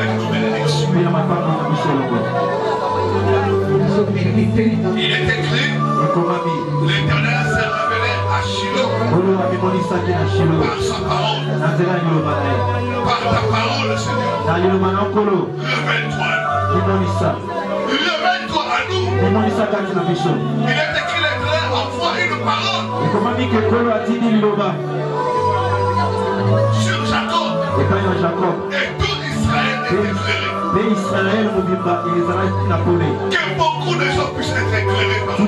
avec nos bénédictions. Il est écrit, l'Éternel s'est révélé à Shiloh par sa parole. Par ta parole, Seigneur. Révèle-toi. Révèle-toi à nous. Il est écrit, l'Éternel envoie une parole sur Jacob. Et tout Israël est éclairé. Que beaucoup de gens puissent être éclairés par toi.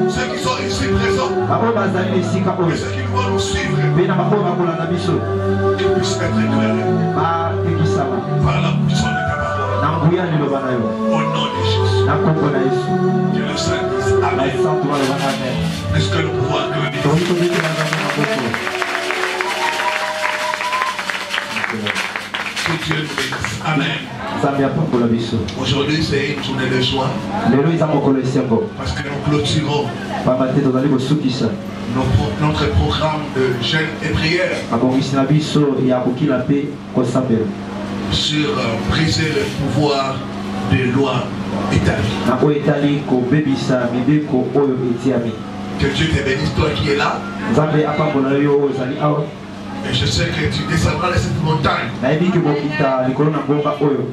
Ceux qui sont ici présents et ceux qui vont nous suivre, qu'ils puissent être éclairés par la puissance de ta parole. Au nom de Jésus. Que le Saint dise Amen. Est-ce que nous pouvons acclamer? Que Dieu nous bénisse. Amen. Aujourd'hui, c'est une journée de joie. Parce que nous clôturons notre programme de jeûne et prière sur briser le pouvoir des lois établies. Que Dieu te bénisse, toi qui es là. Et je sais que tu descendras de cette montagne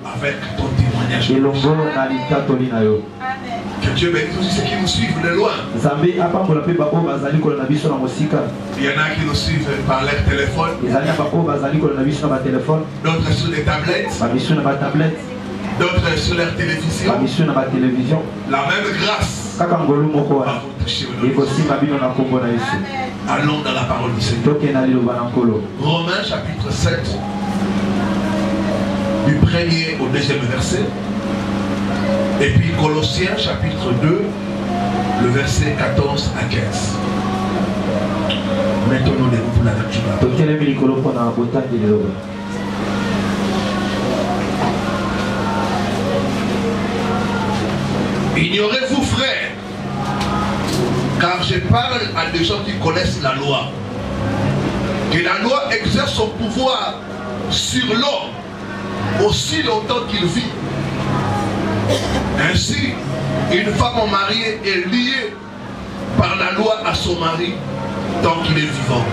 avec ton témoignage. Que Dieu bénisse aussi ceux qui nous suivent de loin. Il y en a qui nous suivent par leur téléphone, d'autres sur des tablettes, d'autres sur leur télévision. La même grâce va vous toucher aujourd'hui. Allons dans la parole du Seigneur. Romains chapitre 7, du 1er au 2e verset. Et puis Colossiens chapitre 2, le verset 14 à 15. Mettons-nous debout pour la lecture. Ignorez-vous, frères, car je parle à des gens qui connaissent la loi, que la loi exerce son pouvoir sur l'homme aussi longtemps qu'il vit. Ainsi, une femme mariée est liée par la loi à son mari tant qu'il est vivant.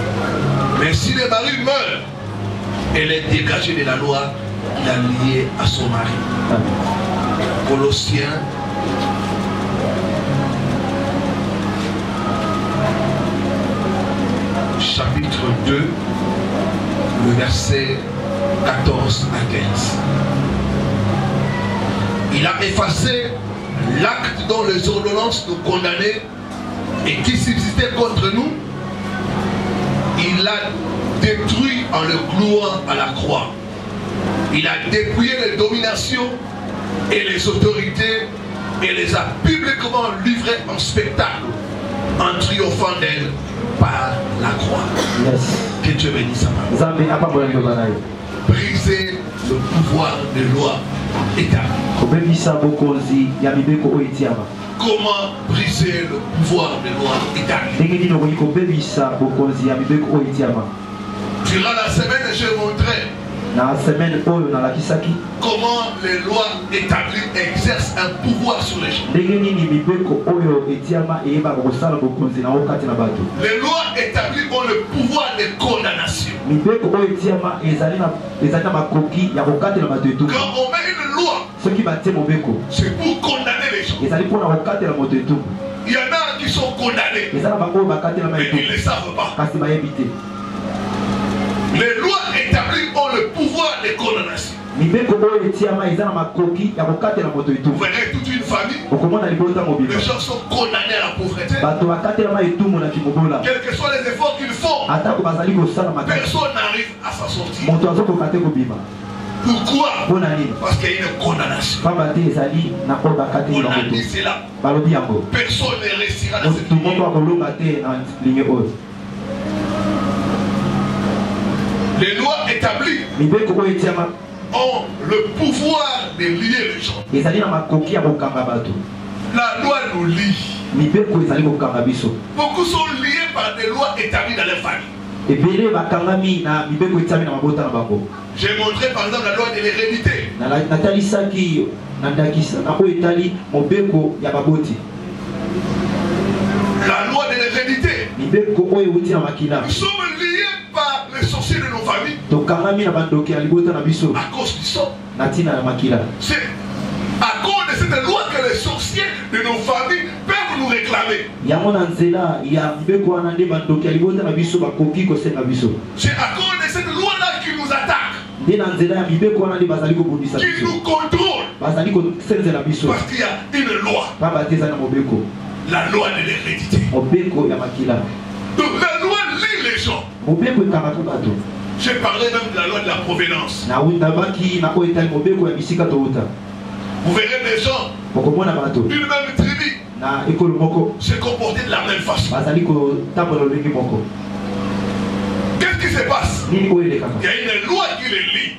Mais si le mari meurt, elle est dégagée de la loi, la liée à son mari. Colossiens chapitre 2, le verset 14 à 15. Il a effacé l'acte dont les ordonnances nous condamnaient et qui subsistait contre nous. Il l'a détruit en le clouant à la croix. Il a dépouillé les dominations et les autorités et les a publiquement livrées en spectacle en triomphant d'elles par la croix. Yes. Que Dieu bénisse sa parole. Briser le pouvoir de loi établi. Comment briser le pouvoir de loi établi? Durant la semaine, j'ai montré comment les lois établies exercent un pouvoir sur les gens. Les lois établies ont le pouvoir de condamnation. Quand on met une loi, c'est pour condamner les gens. Il y en a qui sont condamnés, mais ils ne le savent pas. Les lois établies ont le pouvoir de condamnation. Vous verrez toute une famille, les gens sont condamnés à la pauvreté. Quels que soient les efforts qu'ils font, personne n'arrive à s'en sortir. Pourquoi? Parce qu'il y a une condamnation. On a dit cela. Personne ne réussira dans cette ligne. Les lois établies ont le pouvoir de lier les gens. La loi nous lie. Beaucoup sont liés par des lois établies dans leur famille. J'ai montré par exemple la loi de l'hérédité. La loi de l'hérédité. Nous sommes liés par les sorciers de nos familles. À cause du sang. C'est à cause de cette loi que les sorciers de nos familles peuvent nous réclamer. C'est à cause de cette loi-là qui nous attaque, qui nous contrôle. Parce qu'il y a une loi. La loi de l'hérédité. Donc la loi lie les gens. J'ai parlé même de la loi de la provenance. Vous verrez des gens d'une même tribu se comporter de la même façon. Qu'est-ce qui se passe? Il y a une loi qui les lie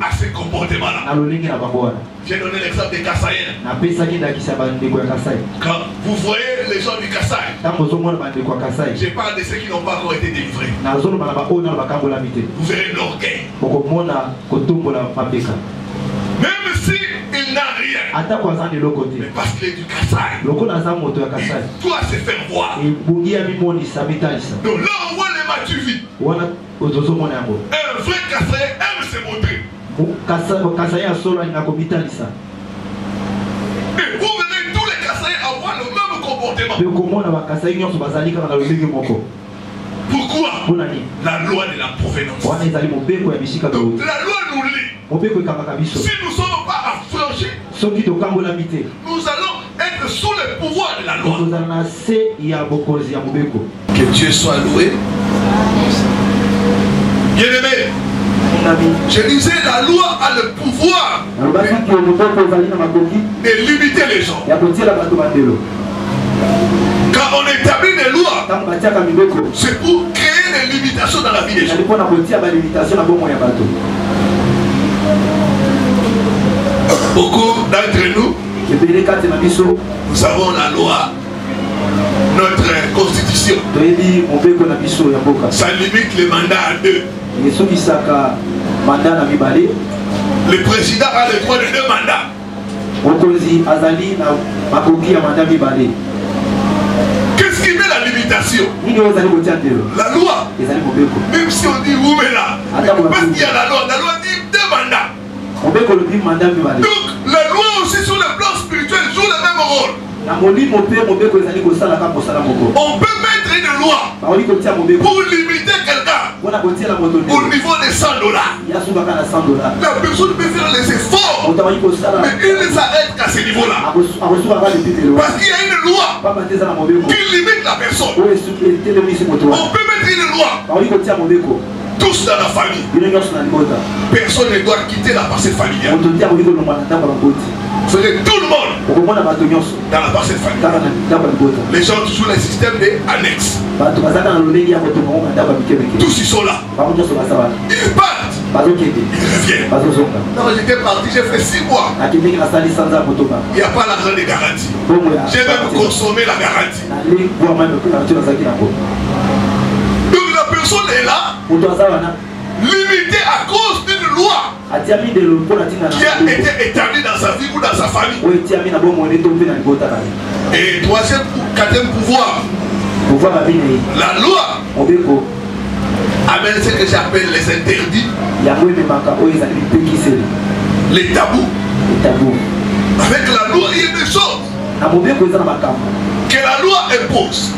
à ces comportements-là. J'ai donné l'exemple des Kassaïens. Quand vous voyez les gens du Kassai, je parle de ceux qui n'ont pas encore été délivrés. Vous verrez l'orgueil. Même s'il n'a rien, mais parce qu'il est du Kassai, il doit se faire voir. Donc là on voit les Matuvi. Un vrai Kassaïen aime se montrer. Et vous verrez tous les Kassaïens avoir le même comportement. Pourquoi? La loi de la provenance. Donc la loi nous lie. Si nous ne sommes pas affranchis, nous allons être sous le pouvoir de la loi. Que Dieu soit loué. Bien-aimé, je disais, la loi a le pouvoir de limiter les gens. Quand on établit des lois, c'est pour créer des limitations dans la vie des gens. Beaucoup d'entre nous, nous avons la loi, notre constitution. Ça limite les mandats à 2. Le président a le droit de 2 mandats. Qu'est-ce qui met la limitation? La loi. Même si on dit où mais là, parce qu'il y a la loi dit 2 mandats. Donc la loi aussi sur le plan spirituel joue le même rôle. On peut mettre une loi pour limiter quelqu'un au niveau de $100. La personne peut faire les efforts, mais il ne s'arrête qu'à ce niveau-là. Parce qu'il y a une loi qui limite la personne. On peut mettre une loi tous dans la famille. Personne ne doit quitter la parcelle familiale. C'est tout le monde dans la parcelle familiale. Les gens jouent le système des annexes. Tous ils sont là. Ils partent. Ils reviennent. Non, j'étais parti, j'ai fait 6 mois. Il n'y a pas l'argent de garantie. J'ai même consommé la garantie. Donc la personne est là, limitée à cause d'une loi qui a été établie dans sa vie ou dans sa famille. Et quatrième pouvoir, la loi amène ce que j'appelle les interdits, les tabous. Avec la loi, il y a des choses que la loi impose,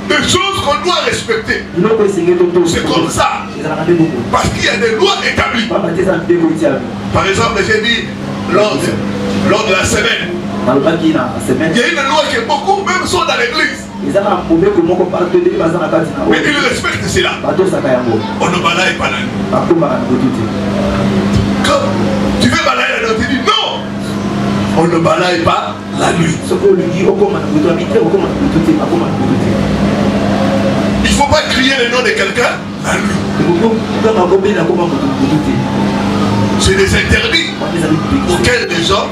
des choses qu'on doit respecter. C'est comme ça, parce qu'il y a des lois établies. Par exemple, j'ai dit lors de la semaine, il y a une loi que beaucoup même sont dans l'église, mais ils respectent cela. On ne balaye pas la nuit. Quand tu veux balayer la nuit, tu dis non, on ne balaye pas la nuit. Il ne faut pas crier le nom de quelqu'un la nuit. C'est des interdits auxquels les gens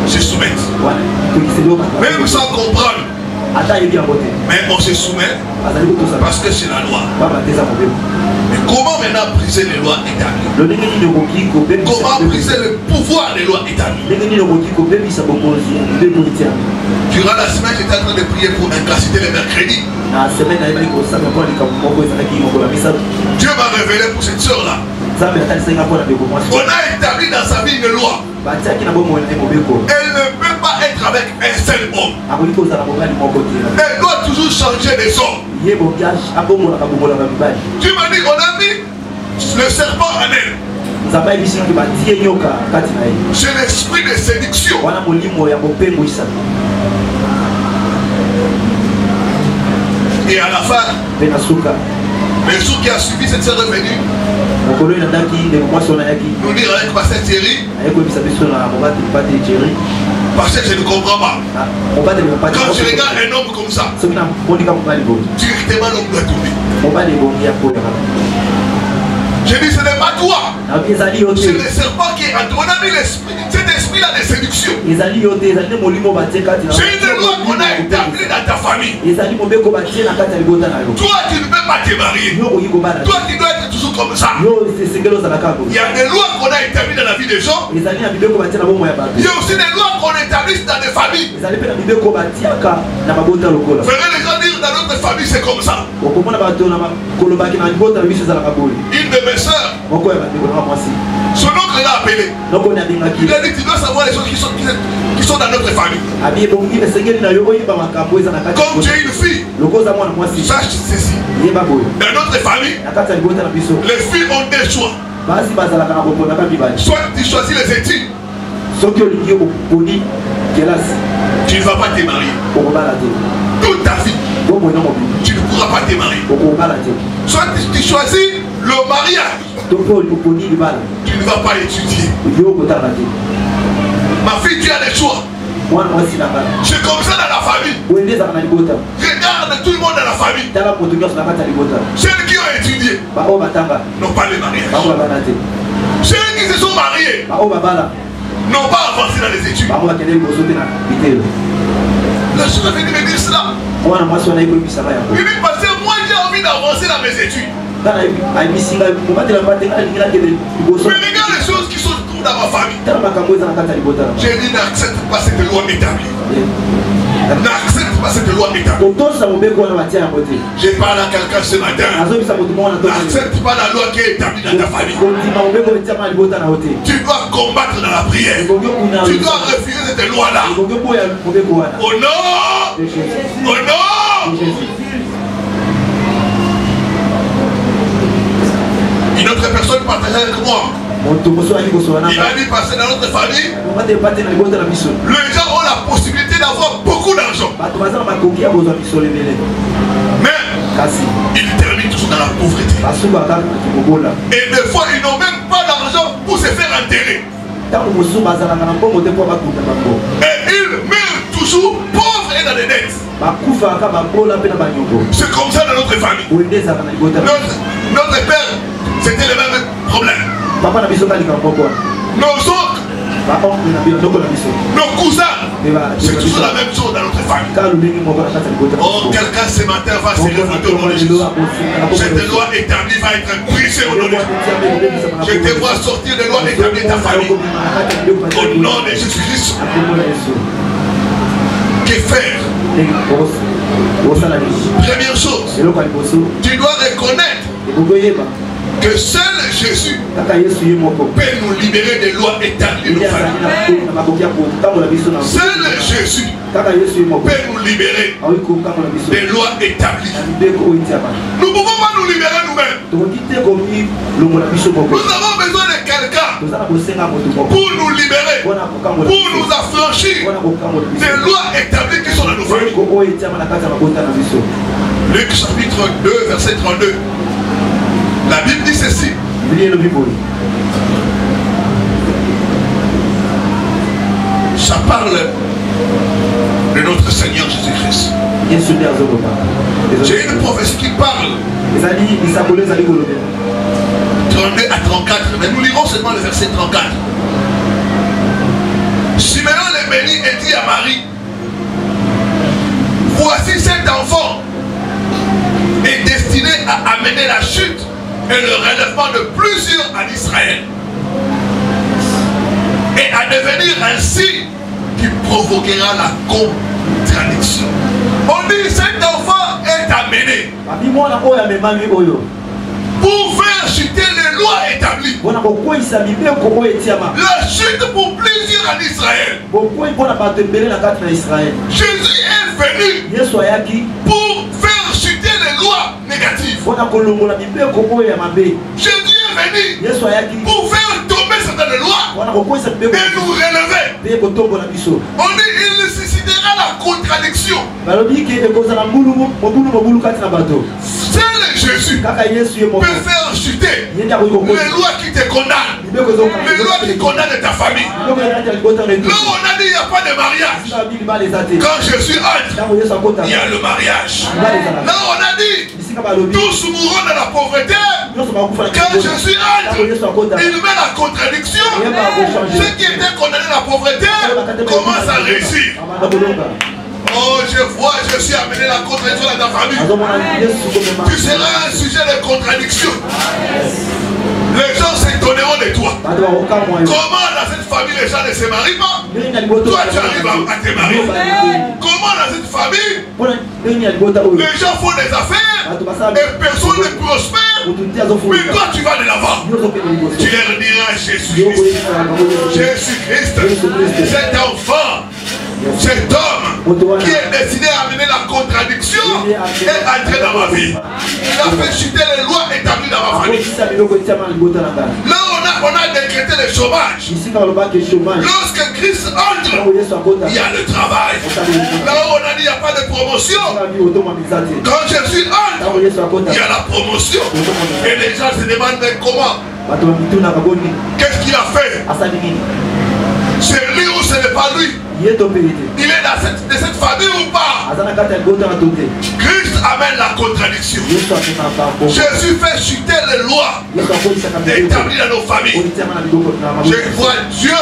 se soumettent. Même sans comprendre. Mais on se soumet parce que c'est la loi. Mais comment maintenant briser les lois établies? Comment briser le pouvoir des lois établies? Durant la semaine, j'étais en train de prier pour incapaciter les mercredis. Dieu m'a révélé pour cette soeur-là. On a établi dans sa vie une loi. Elle ne peut pas être avec un seul homme. Elle doit toujours changer de sort. Dieu m'a dit, on a mis le serpent en elle. C'est l'esprit de séduction. Et à la fin, le jour qui a suivi cette sœur revenue, nous dire avec Pasteur Thierry, parce que je ne comprends pas. Quand tu regardes un homme comme ça, directement l'homme doit tomber. Je dis, ce n'est pas toi. C'est le serpent qui est en toi. On a mis cet esprit-là de séduction. C'est une loi qu'on a établie dans ta famille. Toi, tu ne peux pas te marier. Toi, tu dois être toujours comme ça. Il y a des lois qu'on a établies dans la vie des gens. Il y a aussi des lois qu'on établit dans des familles. Frère, les gens disent dans notre famille, c'est comme ça. Une de mes soeurs, son oncle l'a appelé. Il a dit, tu dois savoir les choses qui sont dans notre famille. Comme tu es une fille, sache ceci. Dans notre famille, les filles ont des choix. Soit tu choisis les études, tu ne vas pas te marier. Toute ta vie, tu ne pourras pas te marier. Soit tu choisis le mariage, tu ne vas pas étudier. Ma fille, tu as des choix. C'est comme ça dans la famille. Regarde tout le monde dans la famille. Ceux qui ont étudié n'ont pas le mariage. Ceux qui se sont mariés n'ont pas avancé dans les études. Le Seigneur venu me dire cela. Il dit, parce que moi j'ai envie d'avancer dans mes études. Mais regarde les choses qui sont dans ma famille. J'ai dit, n'accepte pas cette loi établie. N'accepte pas cette loi établie. Je parle à quelqu'un ce matin. N'accepte pas la loi qui est établie dans ta famille. Tu dois combattre dans la prière. Tu dois refuser cette loi-là. Au nom de Jésus. Une autre personne partageait avec moi. Il a dit, parce que dans notre famille, les gens ont la possibilité d'avoir beaucoup d'argent. Mais ils terminent toujours dans la pauvreté. Et des fois, ils n'ont même pas d'argent pour se faire enterrer. Et ils meurent toujours pauvres et dans les dettes. C'est comme ça dans notre famille. Notre père, c'était le même problème. Nos oncles, nos cousins, c'est toujours la même chose dans notre famille. Oh, quelqu'un ce matin va se révolter au nom de Jésus. Cette loi établie va être brisée au nom de Jésus. Je te vois sortir de loi établie de ta famille. Au nom de Jésus-Christ. Que faire? Première chose, tu dois reconnaître que seul Jésus peut nous libérer des lois établies de nos familles. Seul Jésus peut nous libérer des lois établies. Nous ne pouvons pas nous libérer nous-mêmes. Nous avons besoin de quelqu'un pour nous libérer, pour nous affranchir des lois établies qui sont dans nos familles. Luc chapitre 2, verset 32. La Bible dit ceci. Ça parle de notre Seigneur Jésus-Christ. J'ai une prophétie qui parle 32 à 34, mais nous lirons seulement le verset 34. Siméon le bénit et dit à Marie, Voici cet enfant est destiné à amener la chute et le relèvement de plusieurs en Israël et à devenir un signe qui provoquera la contradiction. On dit cet enfant est amené pour faire chuter les lois établies. La chute pour plusieurs en Israël. Jésus est venu pour faire chuter les lois négatives. Jésus est venu pour faire tomber certaines lois et nous relever. On dit il nécessitera la contradiction. Seul Jésus peut faire chuter les lois qui te condamnent, les lois qui condamnent ta famille. Là où on a dit il n'y a pas de mariage, quand Jésus entre, il y a le mariage. Là où on a dit tous mourront dans la pauvreté, quand Jésus entre, il met la contradiction. Ceux qui étaient condamnés à la pauvreté commencent à réussir. Oh, je vois, je suis amené la contradiction dans ta famille. Tu seras un sujet de contradiction. Les gens s'étonneront de toi. Comment dans cette famille les gens ne se marient pas? Toi tu arrives à te marier. Comment dans cette famille les gens font des affaires et personne ne prospère? Mais toi tu vas de l'avant. Tu leur diras Jésus-Christ. Jésus-Christ, cet enfant, cet homme qui est destiné à amener la contradiction est entré dans ma vie. Il a fait chuter les lois établies dans ma famille. Là on a décrété le chômage. Lorsque Christ entre, il y a le travail. Là on a dit il n'y a pas de promotion. Quand Jésus entre, il y a la promotion. Et les gens se demandent mais comment? Qu'est-ce qu'il a fait? C'est lui ou ce n'est pas lui? Il est de cette famille ou pas? Christ amène la contradiction. Jésus fait chuter les lois établies dans nos familles. Je vois Dieu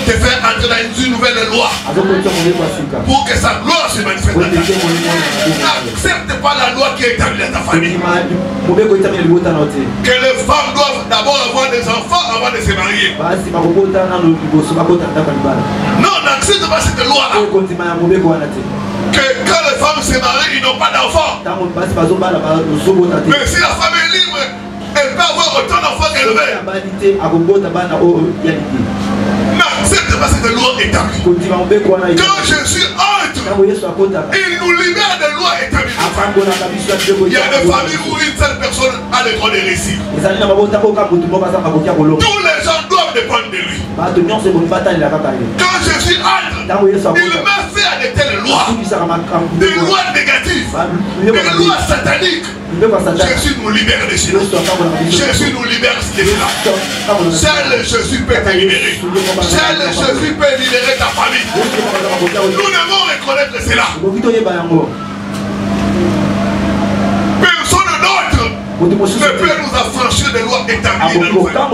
te faire entrer dans une nouvelle loi pour que sa gloire se manifeste dans ta vie. N'accepte pas la loi qui est établie dans ta famille. Que les femmes doivent d'abord avoir des enfants avant de se marier. Non, n'accepte pas cette loi-là. Que quand les femmes se marient, ils n'ont pas d'enfants. Mais si la femme est libre, elle peut avoir autant d'enfants qu'elle veut. N'accepte pas cette loi établie. Quand Jésus entre, il nous libère des lois établies. Il y a des familles où une seule personne a le droit de réussir. Tous les gens doivent dépendre de lui. Quand Jésus entre, il met fait à de telles lois, des lois négatives, des lois sataniques. Jésus nous libère de cela. Jésus nous libère de cela. Seul Jésus peut te libérer. Seul Jésus peut libérer ta famille. Nous devons reconnaître cela. Personne d'autre ne peut nous affranchir des lois établies dans nos familles.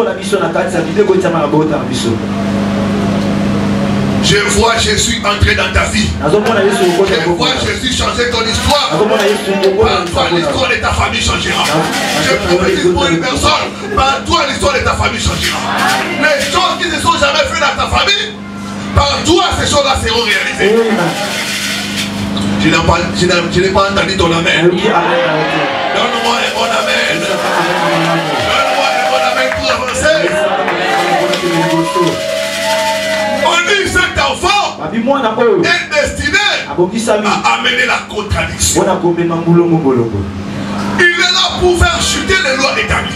Je vois Jésus entrer dans ta vie. Je vois Jésus changer ton histoire. Par toi, l'histoire de ta famille changera. Je prophétise pour une personne. Par toi, l'histoire de ta famille changera. Les choses qui ne sont jamais faites dans ta famille, par toi, ces choses-là seront réalisées. Je n'ai pas entendu ton amen. Donne-moi un bon amen. Donne-moi un bon amen pour avancer. On dit cet enfant est destiné à amener la contradiction. Il est là pour faire chuter les lois établies.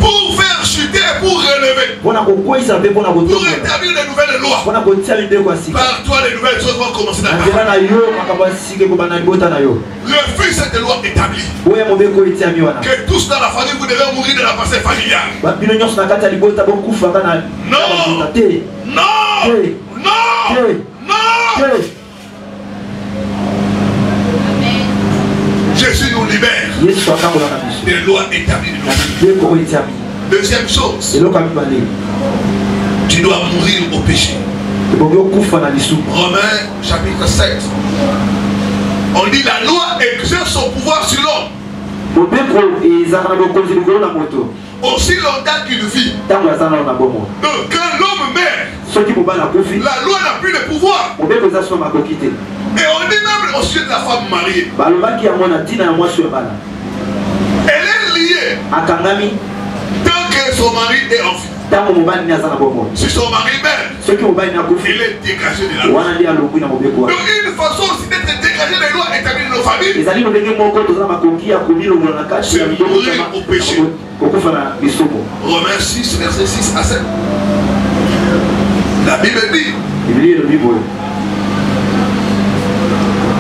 Pour faire chuter et pour relever. Pour établir de nouvelles lois. Par toi, les nouvelles choses vont commencer dans ta vie. Refuse cette loi établie. Que tous dans la famille, vous devez mourir de la passé familiale. Non. Non. Non. Non. Jésus nous libère des lois établies. Deuxième chose, tu dois mourir au péché. Romains chapitre 7. On dit la loi exerce son pouvoir sur l'homme. Aussi longtemps qu'il vit. Donc quand l'homme meurt, la loi n'a plus de pouvoir. Et on dit même au sujet de la femme mariée. Elle est liée tant que son mari est en vie. Si son mari meurt, il est dégagé de la loi. Donc une façon aussi d'être dégagé des lois établies dans nos familles, c'est mourir au péché. Romains 6, verset 6 à 7. La Bible dit,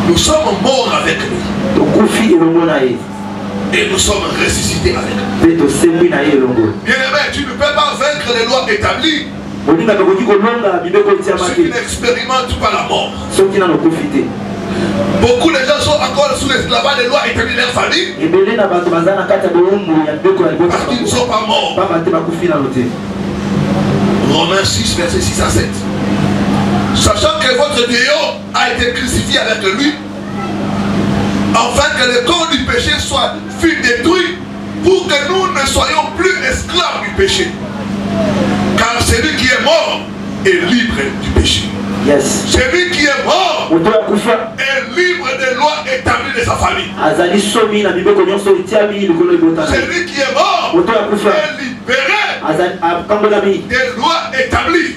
nous sommes morts avec lui. Et nous sommes ressuscités avec lui. Bien-aimé, tu ne peux pas vaincre les lois établies si tu n'expérimentes pas la mort. Beaucoup de gens sont encore sous l'esclavage des lois établies de leur famille parce qu'ils ne sont pas morts. Romains 6, verset 6 à 7. Sachant que votre Dieu a été crucifié avec lui, afin que le corps du péché fût détruit, pour que nous ne soyons plus esclaves du péché. Car celui qui est mort est libre du péché. Yes. Celui qui est mort est libre des lois établies de sa famille. Celui qui est mort est libéré des lois établies.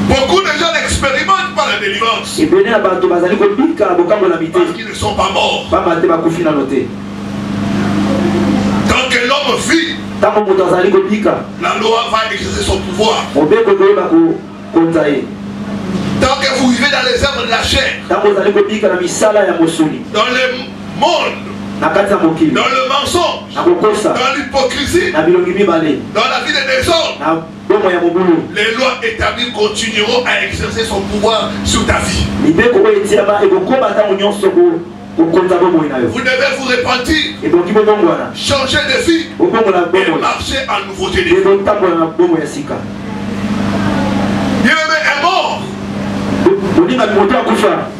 Beaucoup de gens n'expérimentent pas la délivrance parce qu'ils ne sont pas morts. Tant que l'homme vit, la loi va exercer son pouvoir. Tant que vous vivez dans les œuvres de la chair, dans le monde, dans le mensonge, dans l'hypocrisie, dans la vie des désordres, les lois établies continueront à exercer son pouvoir sur ta vie. Vous devez vous repentir, changer de vie et marcher en nouveauté de vie. Bien-aimé est mort.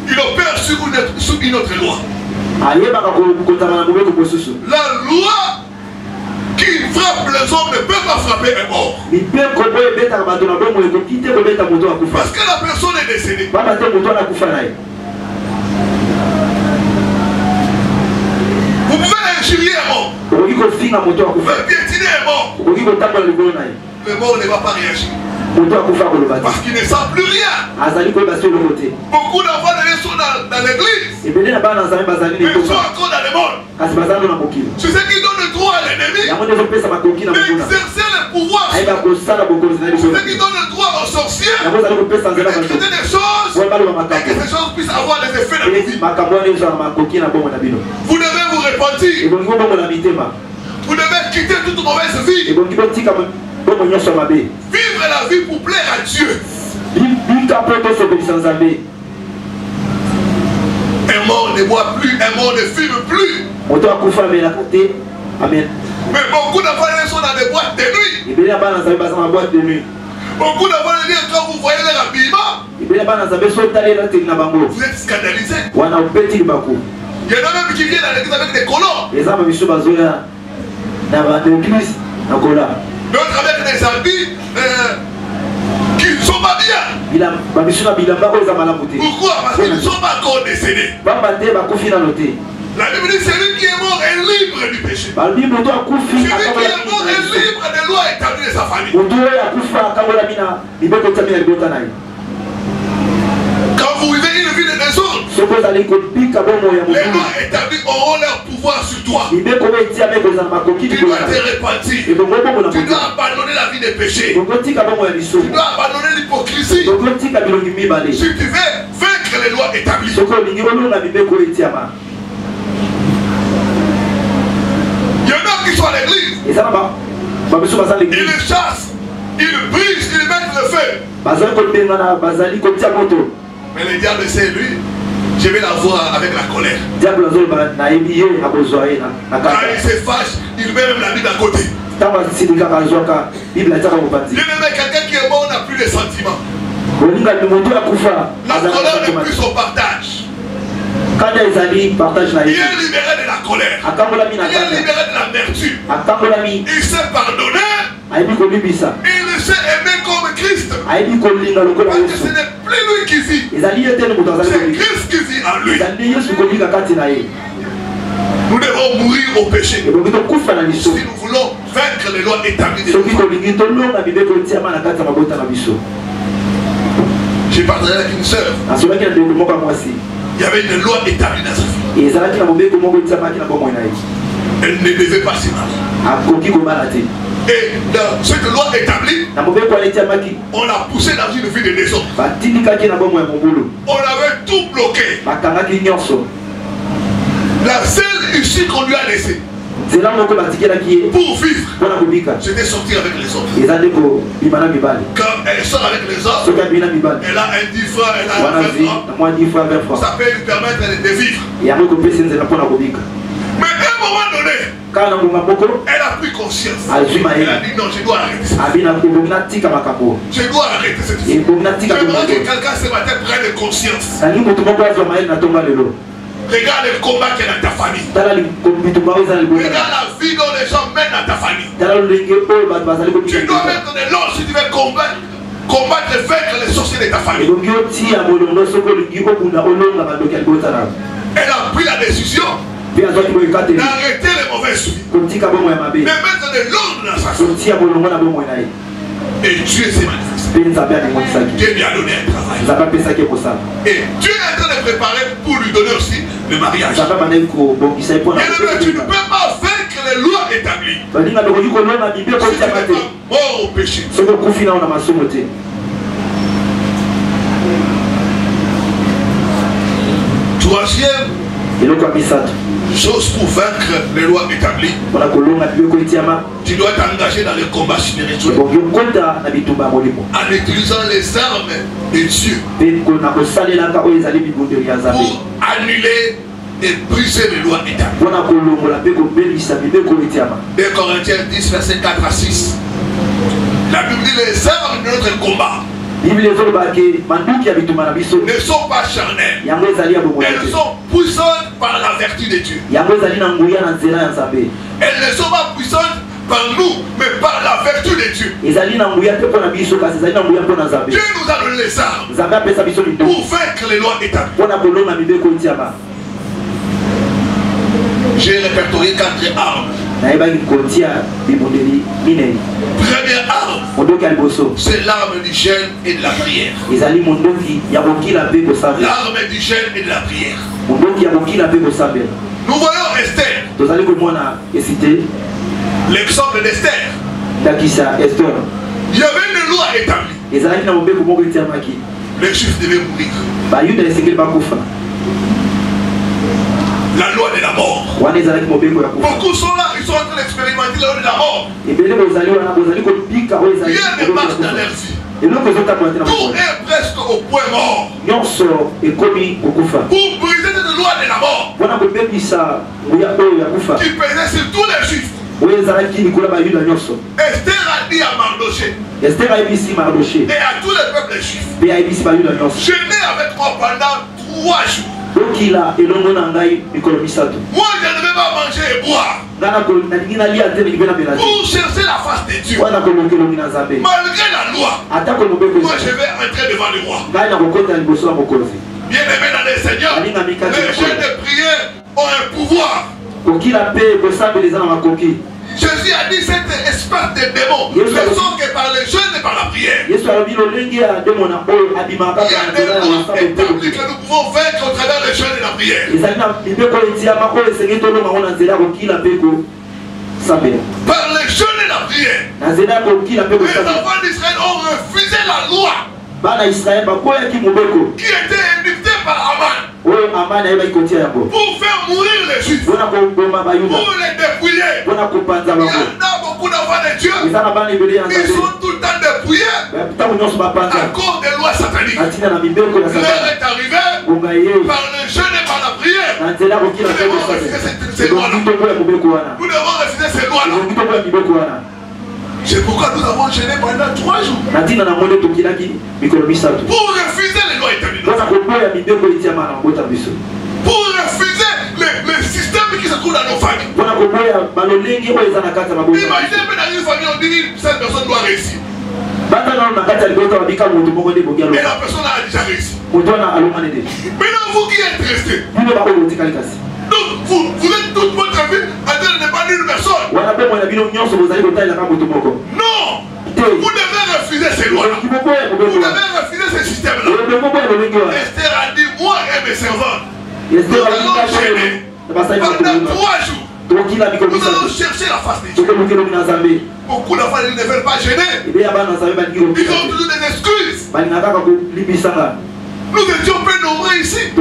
Il opère sur une autre loi. La loi qui frappe les hommes ne peut pas frapper un mort. Parce que la personne est décédée. Vous pouvez injurier un mort. Vous pouvez piétiner un mort. Le mort ne va pas réagir. Parce qu'il ne sent plus rien. Beaucoup d'enfants sont dans l'église, mais ils sont encore dans le monde. C'est ce qui donne le droit à l'ennemi d'exercer le pouvoir. C'est ce qui donne le droit aux sorciers d'exercer des choses et que ces choses puissent avoir des effets dans nos vies. Vous devez vous repentir. Vous devez quitter toute mauvaise vie. Vivre la vie pour plaire à Dieu. Un mort ne boit plus, un mort ne fume plus. Mais beaucoup d'enfants sont dans des boîtes de nuit. Beaucoup d'enfants disent quand vous voyez leur habillement, vous êtes scandalisés. Il y en a même qui viennent à l'église avec des colons. D'autres avec des habits qui ne sont pas bien. Pourquoi? Parce qu'ils ne sont pas encore décédés. La Bible dit celui qui est mort est libre du péché. Celui qui est mort est libre des lois établies de sa famille. Quand vous vivez une vie de désordre, les lois établies auront leur pouvoir sur toi. Tu dois te repentir. Tu dois abandonner la vie des péchés. Tu dois abandonner l'hypocrisie. Si tu veux vaincre les lois établies. Il y en a qui sont à l'église. Ils les chassent, ils les brisent, ils mettent le feu. Mais le diable sait, lui, je vais la voir avec la colère. Quand il se fâche, il met même la vie d'à côté. Bien-aimé, quelqu'un qui est mort n'a plus plus de sentiments. La colère n'est plus son partage. Il est libéré de la colère. Il est libéré de l'amertume. Il sait pardonner. Il sait aimer comme Christ. Parce que ce n'est plus lui qui vit. C'est Christ qui vit en lui. Nous devons mourir au péché. Si nous voulons vaincre les lois établies de Dieu. J'ai parlé avec une sœur. Il y avait une loi établie dans sa vie. Elle ne devait pas se marier. Et dans cette loi établie, on l'a poussé dans une vie de désordre. On avait tout bloqué. La seule issue qu'on lui a laissée pour vivre, c'était sortir avec les autres. Quand elle sort avec les autres, elle a un 10 francs, elle a un 20 francs. Ça peut lui permettre de vivre. Mais à un moment donné, elle a pris conscience. Elle a dit non, je dois arrêter ça. Je dois arrêter cette vie. J'aimerais que quelqu'un ce matin prenne conscience. Regarde le combat qu'il y a dans ta famille. Regarde la vie dont les gens mènent dans ta famille. Tu dois mettre de l'or si tu veux combattre et vaincre les sorciers de ta famille. Elle a pris la décision d'arrêter les mauvais suivis. Mais mettre de l'ordre dans sa vie. Et Dieu s'est manifesté. Dieu lui a donné un travail. Et Dieu est en train de préparer pour lui donner aussi le mariage. Bien aimé, tu ne peux pas vaincre les lois établies. Si tu n'es pas mort au péché. Troisième chose pour vaincre les lois établies, tu dois t'engager dans le combat spirituel en utilisant les armes de Dieu pour annuler et briser les lois établies. 2 Corinthiens 10, verset 4 à 6. La Bible dit les armes de notre combat ne sont pas charnelles. Elles sont puissantes par la vertu de Dieu. Elles ne sont pas puissantes par nous, mais par la vertu de Dieu. Dieu nous a donné les armes pour vaincre les lois établies. J'ai répertorié 4 armes. Première arme, c'est l'arme du jeûne et de la prière. L'arme du jeûne et de la prière. Nous voyons Esther. L'exemple d'Esther. Il y avait une loi établie. Les Juifs devaient mourir. La loi de la mort. Beaucoup sont là, ils sont en train d'expérimenter la loi de la mort. Rien ne marche dans leur vie. Tout est presque au point mort. Pour briser cette loi de la mort qui pesait sur tous les Juifs, Esther a dit à Mardoché et à tous les peuples juifs, jeûnez avec moi pendant 3 jours. Moi je ne vais pas manger et boire pour chercher la face de Dieu. Malgré la loi, moi je vais entrer devant le roi. Bien aimé dans le Seigneur, les jeûnes de prière ont un pouvoir. Jésus a dit cette espèce de démon ne sont que par le jeûne et par la prière. Il y a des lois établies que nous pouvons vaincre au travers le jeûne et la prière. Par le jeûne et la prière, les enfants d'Israël ont refusé la loi qui était édictée par Aman pour faire mourir les Juifs, pour les dépouiller. Il y en a beaucoup d'enfants de Dieu, ils sont tout le temps dépouillés à cause des lois sataniques. L'heure est arrivée par le jeûne et par la prière. Nous devons refuser ces lois-là. Nous devons refuser ces lois-là. C'est pourquoi nous avons gêné pendant 3 jours. Pour refuser les lois établies. Pour refuser les systèmes qui se trouvent dans nos familles. Imaginez que dans une famille, on dit que cette personne doit réussir. Et la personne a déjà réussi. Maintenant, vous qui êtes restés, donc vous êtes toute votre vie en train de dépendre d'une personne. Non, vous devez refuser ces lois-là. Vous devez refuser ces systèmes-là. Esther a dit, moi et mes servants, nous allons gêner pendant 3 jours. Nous allons chercher la face de Dieu. Beaucoup d'enfants ne veulent pas gêner. Ils ont toujours des excuses. Nous étions peu nombreux ici.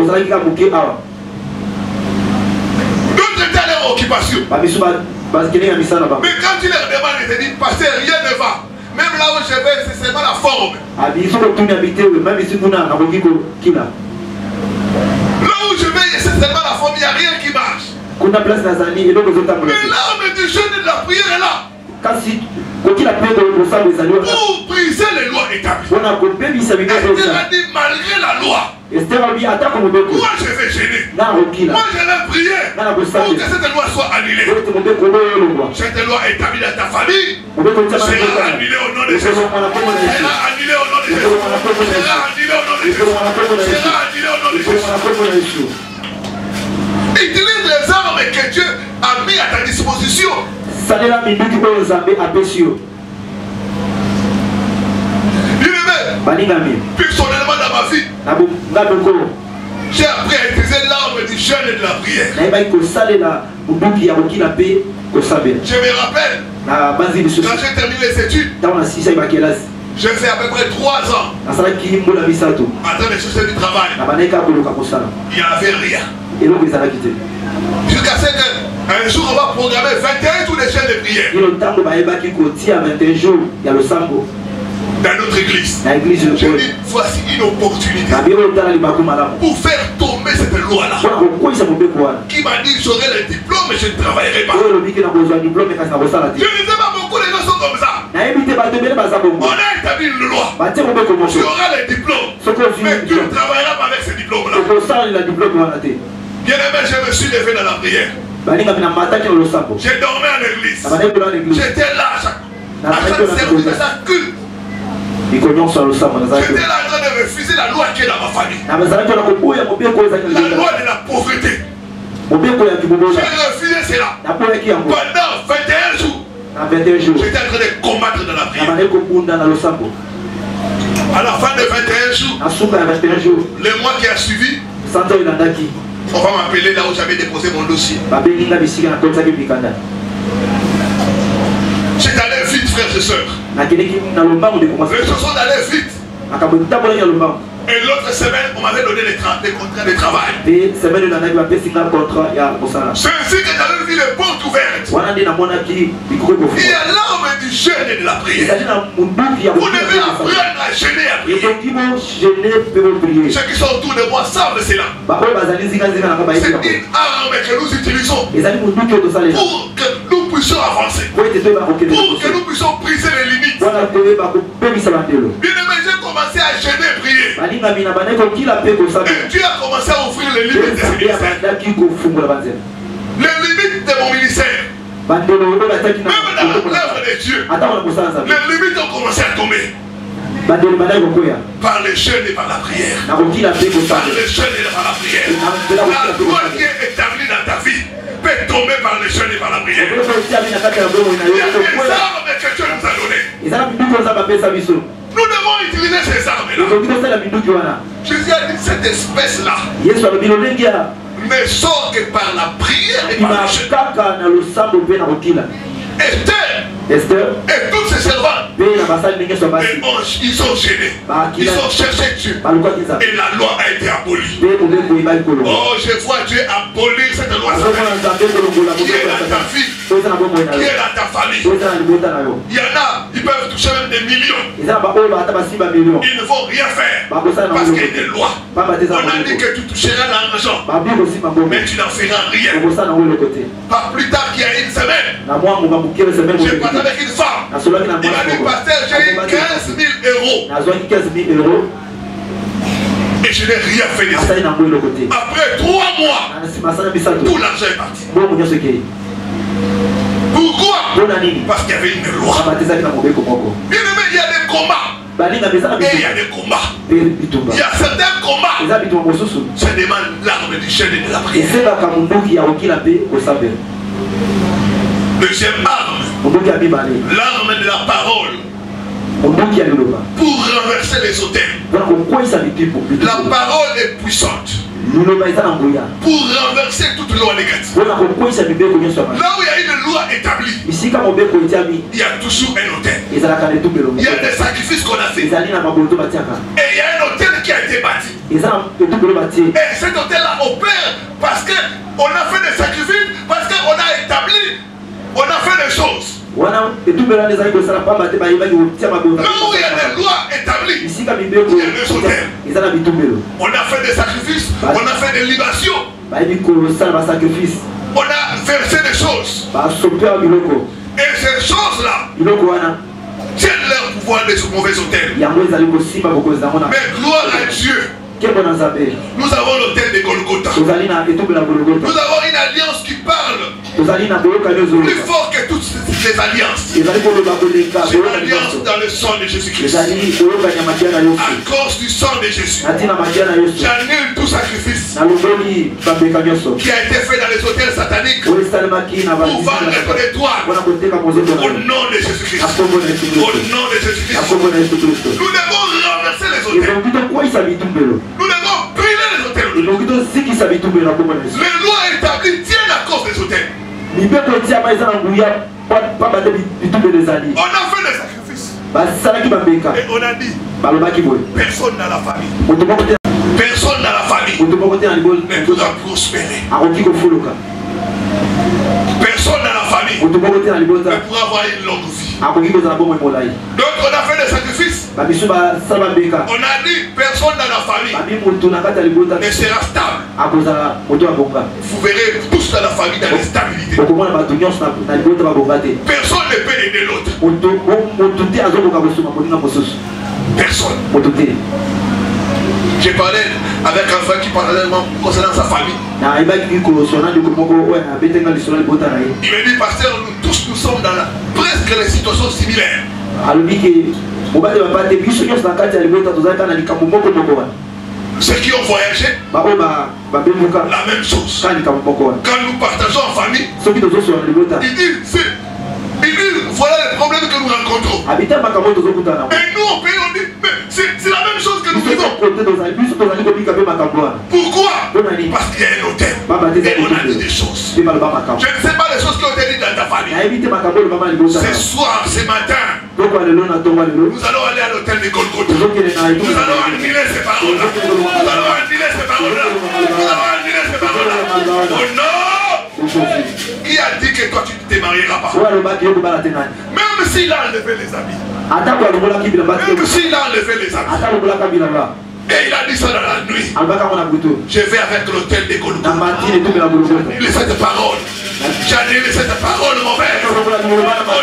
D'autres étaient à leur occupation. Mais quand tu leur demandes, ils te disent, pasteur, rien ne va. Même là où je vais, c'est seulement la forme. Là où je vais, c'est seulement la forme, il n'y a rien qui marche. Mais l'arme du jeûne et de la prière est là. Pour briser les lois établies. Esther a dit malgré la loi. Moi je vais gêner. Moi je vais prier pour que cette loi soit annulée. Cette loi établie dans ta famille sera annulée au nom de Jésus. Sera annulée au nom de Jésus. Sera annulée au nom de Jésus. Sera annulée au nom de Jésus. Utilise les armes que Dieu a mis à ta disposition. Personnellement dans ma vie, j'ai appris à utiliser l'arme du jeûne et de la prière. Je me rappelle, quand j'ai terminé les études, j'ai fait à peu près 3 ans en train de chercher du travail. Il n'y avait rien. Jusqu'à ce qu'un jour on va programmer 21 jours de chaînes de prière dans notre église. Je dis, voici une opportunité pour faire tomber cette loi-là. Qui m'a dit, j'aurai le diplôme mais je ne travaillerai pas. Je ne sais pas, beaucoup de gens sont comme ça. On a établi une loi. Tu auras le diplôme, mais tu ne travailleras pas avec ce diplôme-là. Bien aimé, je me suis levé dans la prière. J'ai dormi en église. J'étais là à chaque service, à chaque culte. J'étais là en train de refuser la loi qui est dans ma famille. La loi de la pauvreté. J'ai refusé cela. Pendant 21 jours. J'étais en train de combattre dans la prière. À la fin de 21 jours, le mois qui a suivi, on va m'appeler là où j'avais déposé mon dossier. J'étais allé vite, frères et sœurs. Les choses sont allées vite. Et l'autre semaine, on m'avait donné des contrats de travail. C'est ainsi que j'avais vu les portes ouvertes. Il y a l'arme du jeûne et de la prière. Vous devez apprendre à jeûner et à prier. Ceux qui sont autour de moi savent cela. C'est une arme que nous utilisons pour que nous puissions avancer. Pour que nous puissions briser les limites. Bien aimé, j'ai commencé à jeûner et prier. Et Dieu a commencé à ouvrir les limites de ce ministère. Les limites de mon ministère. Même dans l'œuvre de Dieu, les limites ont commencé à tomber. Par le jeûne et par la prière. Par le jeûne et par la prière. La loi qui est établie dans ta vie peut tomber par le jeûne et par la prière. Il y a des armes que Dieu nous a données. Nous devons utiliser ces armes-là. Jésus a dit cette espèce-là ne sort que par la prière et par le jeûne. Esther et tous ses servants, ils sont gênés. Ils ont cherché Dieu. Et la loi a été abolie. Oh, je vois Dieu abolir cette loi. qui est dans ta vie, qui est dans ta famille. Il y en a, ils peuvent toucher même des millions. Ils ne vont rien faire parce qu'il y a des lois. On a dit que tu toucheras l'argent, mais tu n'en feras rien. Pas plus tard qu'il y a une semaine, j'ai parlé avec une femme. Il m'a dit, pasteur, j'ai eu 15 000 euros. Et je n'ai rien fait de ça. Après 3 mois, tout l'argent est parti. Pourquoi? Parce qu'il y avait une loi. Bien aimé, il y a des combats. Et il y a des combats. Il y a certains combats. Ça demande l'arme du chêne et de la prière. Deuxième arme, l'arme de la parole. Pour renverser les hôtels. La parole est puissante. Pour renverser toute loi négative. Là où il y a une loi établie, il y a toujours un hôtel. Il y a des sacrifices qu'on a fait. Et il y a un hôtel qui a été bâti. Et cet hôtel-là opère parce qu'on a fait des sacrifices, parce qu'on a établi, on a fait des choses. Là où il y a des lois établies, il y a des hôtels. On a fait des sacrifices, on a fait des libations, on a versé des choses. Et ces choses-là tiennent leur pouvoir de ce mauvais hôtel. Mais gloire à Dieu. Nous avons l'hôtel de Golgotha. Nous avons une alliance qui parle plus fort que toutes ces alliances. C'est une alliance dans le sang de Jésus-Christ. À cause du sang de Jésus, j'annule tout sacrifice qui a été fait dans les hôtels sataniques pour vendre les toits. Au nom de Jésus-Christ. Au nom de Jésus-Christ. Nous devons renverser les hôtels. Nous devons brûler les hôtels. Les lois établies tiennent à cause des hôtels. On a fait des sacrifices. Et on a dit, personne dans la famille. Personne dans la famille ne pourra prospérer. Personne dans la famille ne pourra avoir une longue vie. Donc on a fait des sacrifices. On a dit personne dans la famille ne sera stable. Vous verrez tous dans la famille dans l'instabilité. Personne ne peut aider l'autre. Personne. J'ai parlé avec un frère qui parlait concernant sa famille. Il me dit, pasteur, nous tous nous sommes dans presque les situations similaires. Ceux qui ont voyagé, la même chose. Quand nous partageons en famille, ils disent, voilà les problèmes que nous rencontrons. Et nous au pays on dit, mais c'est la même chose que nous vivons. Pourquoi? Parce qu'il y a un hôtel. Et on a dit des choses. Je ne sais pas les choses qui ont été dites dans ta famille. Ce soir, ce matin, nous allons aller à l'hôtel de Golgotha. Nous allons annuler ces paroles-là. Nous allons annuler ces paroles-là. Nous allons annuler ces paroles-là. Au nom, qui a dit que toi tu ne te marieras pas? Même s'il a enlevé les habits. Même s'il a enlevé les habits. Et il a dit ça dans la nuit. Je vais avec l'hôtel de Golgotha. Il est cette parole. J'annule cette parole mauvaise. Au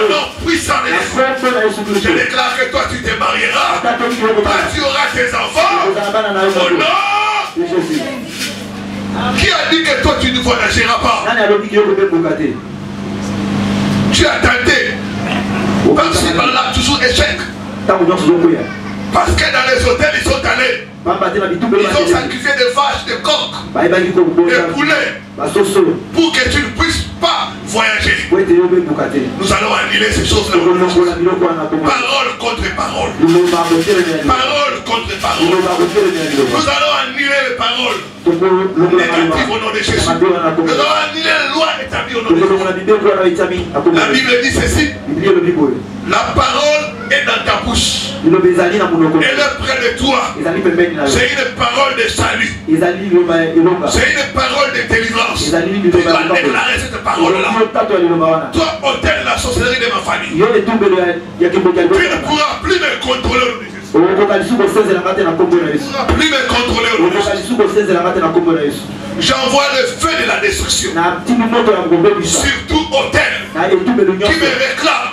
nom puissant de Jésus. Je déclare que toi tu te marieras. Toi tu auras tes enfants. Au nom de Jésus. Qui a dit que toi tu ne voyageras pas? Tu as tenté. Par-ci par-là, toujours échec. Parce que dans les hôtels ils sont allés. Ils ont sacrifié des vaches, des coqs, des poulets pour que tu ne puisses pas voyager. Nous allons annuler ces choses-là. Parole contre parole. Parole contre parole. Nous allons annuler les paroles négatives au nom de Jésus. Nous allons annuler les lois établies au nom de Jésus. La Bible dit ceci. La parole est dans ta bouche. Elle est près de toi. C'est une parole de salut. C'est une parole de délivrance. Tu vas déclarer cette parole-là. Toi, autel de la sorcellerie de ma famille, tu ne pourras plus me contrôler au nom de Jésus. Tu ne pourras plus me contrôler au nom de Jésus. J'envoie le feu de la destruction. Surtout autel qui me réclame,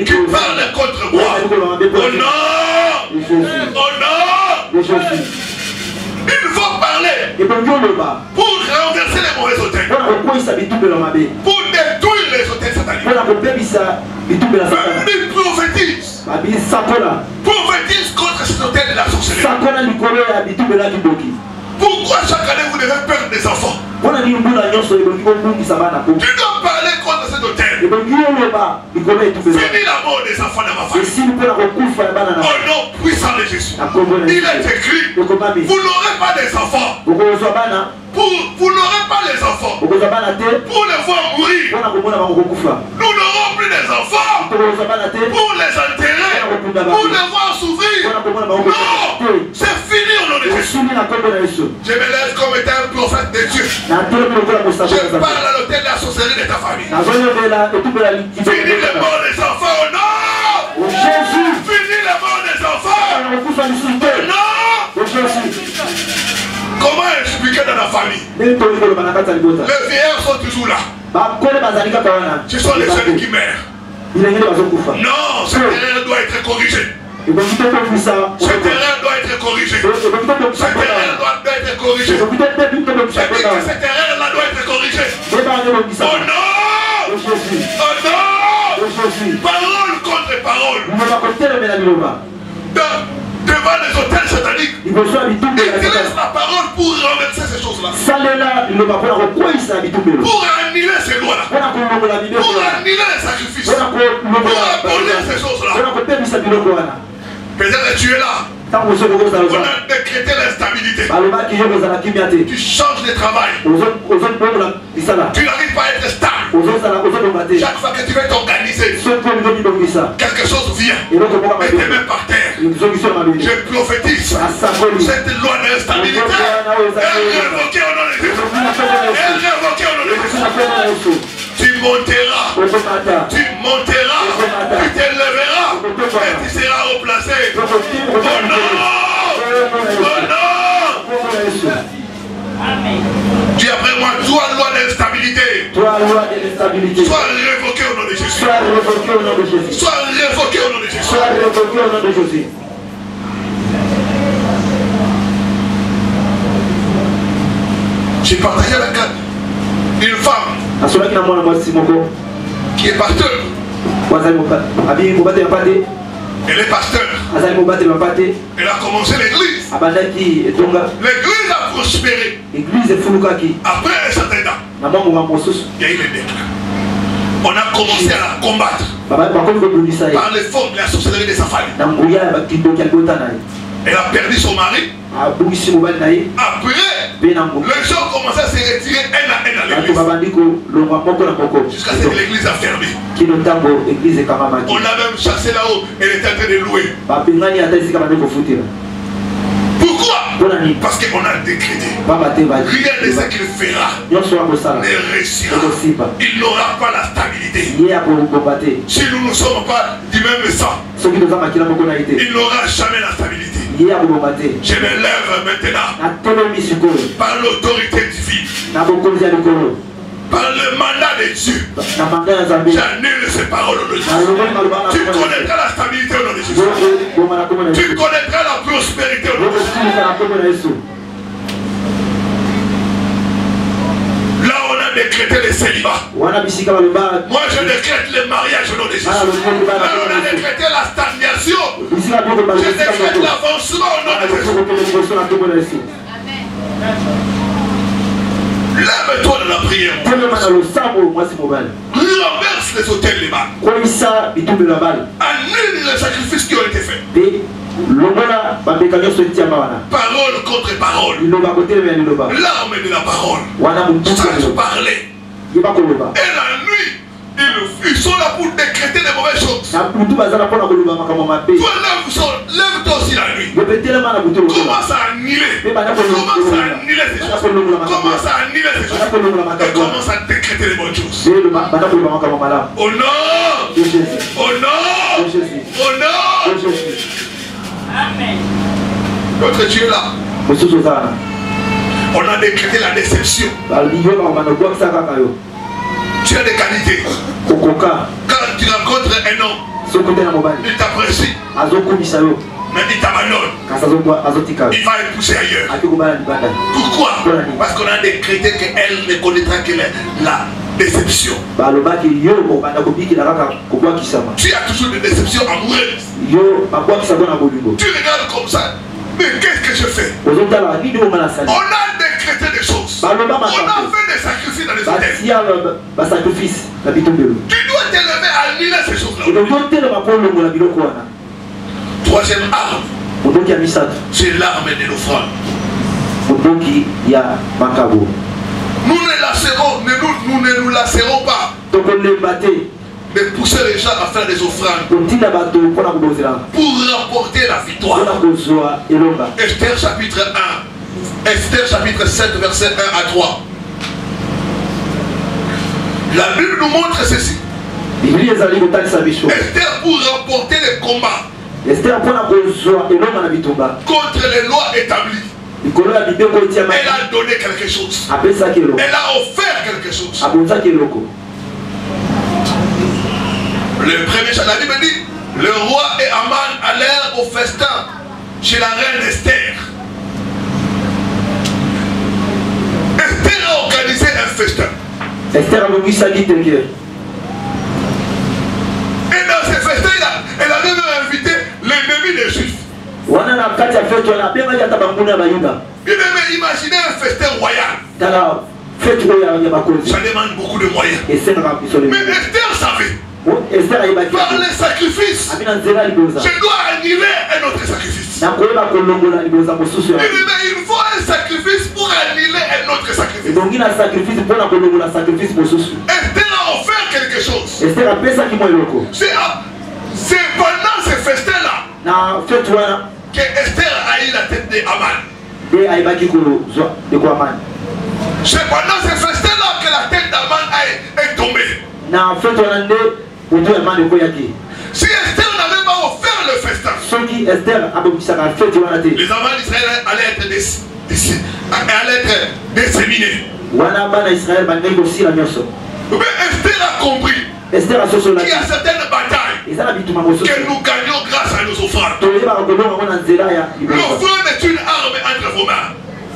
qui parle contre moi. Au nom il faut parler pour renverser les mauvais hôtels, pour détruire les hôtels sataniques. Prophétise contre cet hôtel de la sorcellerie. Pourquoi chaque année vous devez perdre des enfants? Tu dois parler contre cet hôtel. Finis la mort des enfants de ma famille. Au nom puissant de Jésus. Il est écrit, vous n'aurez pas des enfants. Vous n'aurez pas les enfants pour les voir mourir. Nous n'aurons plus des enfants pour les enterrer, pour les voir souffrir. Non, c'est fini au nom de Jésus. Je me laisse comme étant un prophète de Dieu. Je parle à l'autel de la sorcellerie de ta famille. Finis les morts des enfants au nom. Finis les morts des enfants au nom. Comment expliquer dans la famille? Les vieillards sont toujours là. Ce sont les jeunes qui meurent. Non, cette erreur doit être corrigée. Cette erreur doit être corrigée. Cette erreur doit être corrigée. Cette erreur-là doit être corrigée. Oh non! Oh non! Parole contre parole. Devant les hôtels sataniques, il utilise la parole pour renverser ces choses-là. Pour annuler ces lois-là. Pour annuler les sacrifices. Pour abolir ces choses-là. Peut-être que tu es là. On a décrété l'instabilité. Tu changes de travail. Tu n'arrives pas à être stable. Chaque fois que tu veux t'organiser, quelque chose vient et te met par terre. Je prophétise cette loi d'instabilité est révoquée au nom de Jésus. Est révoquée au nom de Jésus. Tu monteras, tu t'élèveras et tu seras replacé. Oh non! Oh non! Dis après moi, toi loi d'instabilité, sois révoqué au nom de Jésus. Sois révoqué au nom de Jésus. Sois révoqué au nom de Jésus. Sois révoqué au nom de Jésus. J'ai partagé avec une femme qui est pasteur. Elle est pasteur. Elle a commencé l'église. L'église a prospéré. Après un certain temps, il y a eu le déclin. On a commencé à la combattre par les formes de la sorcellerie de sa famille. Elle a perdu son mari. Après, les gens ont commencé à se retirer un à l'église. Jusqu'à ce que l'église a fermé. On l'a même chassé là-haut. Elle était en train de louer. Pourquoi? Parce qu'on a décrété. Rien de ce qu'il fera ne réussira. Il n'aura pas la stabilité. Si nous ne sommes pas du même sang, il n'aura jamais la stabilité. Je me lève maintenant par l'autorité divine, par le mandat de Dieu. J'annule ces paroles au nom de Jésus. Tu connaîtras la stabilité au nom de Jésus. Tu connaîtras la prospérité au nom de Jésus. Là on a décrété le célibat. Moi je décrète le mariage au nom de Jésus. Là on a décrété la stagnation. Je décrète l'avancement au nom de Jésus. Lève-toi de la prière. Renverse les hôtels les balles. Annule les sacrifices qui ont été faits. Parole contre parole. L'arme de la parole. Sache parler. Et la nuit, il Ils sont là pour décréter des mauvaises choses. Toi, lève-toi aussi la nuit. Commence à annuler. Commence à annuler ces choses. Commence à annuler ces choses. Et commence à décréter les bonnes choses. Au nom de Jésus. Au nom de Jésus. Au nom de Jésus. Amen. Notre Dieu là. On a décrété la déception. Tu as des qualités. Quand tu rencontres un homme, il t'apprécie, mais il t'abandonne. Il va pousser ailleurs. Pourquoi? Parce qu'on a décrété qu'elle ne connaîtra que la déception. Tu as toujours des déceptions amoureuses. Tu regardes comme ça. Mais qu'est-ce que je fais? On a décrété des choses. On a fait des sacrifices dans les hôtels. Tu dois t'élever à annuler ces choses-là. Troisième arme, c'est l'arme de l'offrande. Nous ne nous lasserons pas de pousser les gens à faire des offrandes pour rapporter la victoire. Esther chapitre 1, Esther chapitre 7 verset 1 à 3. La Bible nous montre ceci. Esther pour remporter les combats contre les lois établies, elle a donné quelque chose. Elle a offert quelque chose. Le premier chant, la Bible dit, le roi et Aman allèrent au festin chez la reine Esther. Esther a organisé un festin. Esther a mis sa guide. Et dans ce festin, elle a même invité l'ennemi des Juifs. Bien aimé, imaginez un festin royal. Ça demande beaucoup de moyens. Mais Esther savait. Par les sacrifices, je dois annuler un autre sacrifice. Il faut un sacrifice pour annuler un autre sacrifice. Esther a offert quelque chose. C'est pendant ce festin-là que Esther a eu la tête d'Aman. C'est pendant ce festin-là que la tête d'Aman est tombée. Si Esther n'avait pas offert le festin, les enfants d'Israël allaient être disséminés. Mais Esther a compris qu'il y a certaines batailles que nous gagnons grâce à nos offrandes. L'offrande est une arme entre vos mains.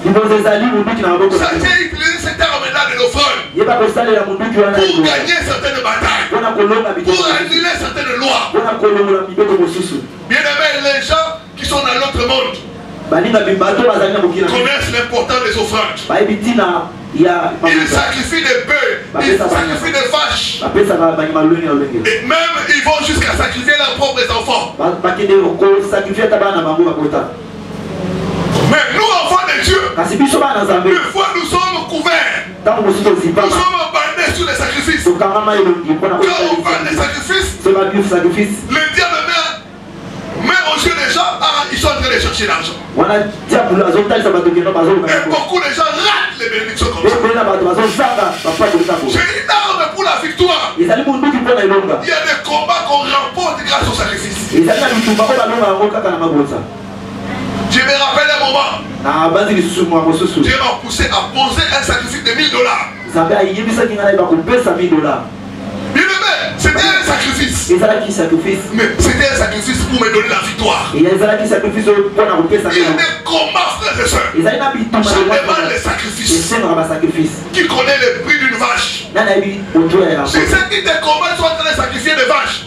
Sachez utiliser cette arme-là de l'offrande pour gagner certaines batailles, pour annuler certaines lois. Bien aimés, les gens qui sont dans l'autre monde connaissent l'importance des offrandes. Ils sacrifient des bœufs, ils sacrifient des vaches. Et même ils vont jusqu'à sacrifier leurs propres enfants. Mais nous, enfants de Dieu, une fois nous sommes couverts, nous sommes bandés sur les sacrifices. Quand on bande les sacrifices, le diable met aux yeux des gens, ils sont en train de chercher l'argent. Et beaucoup de gens ratent les bénédictions comme ça. C'est une arme pour la victoire. Il y a des combats qu'on remporte grâce au sacrifice. Je me rappelle un moment. Dieu m'a poussé à poser un sacrifice de $1000. Bien aimé, c'était un sacrifice. Mais c'était un sacrifice pour me donner la victoire. Il y a des combats, frères et sœurs. Ça demande les sacrifices. Qui connaît le prix d'une vache? C'est ceux qui te combattent sont en train de sacrifier des vaches.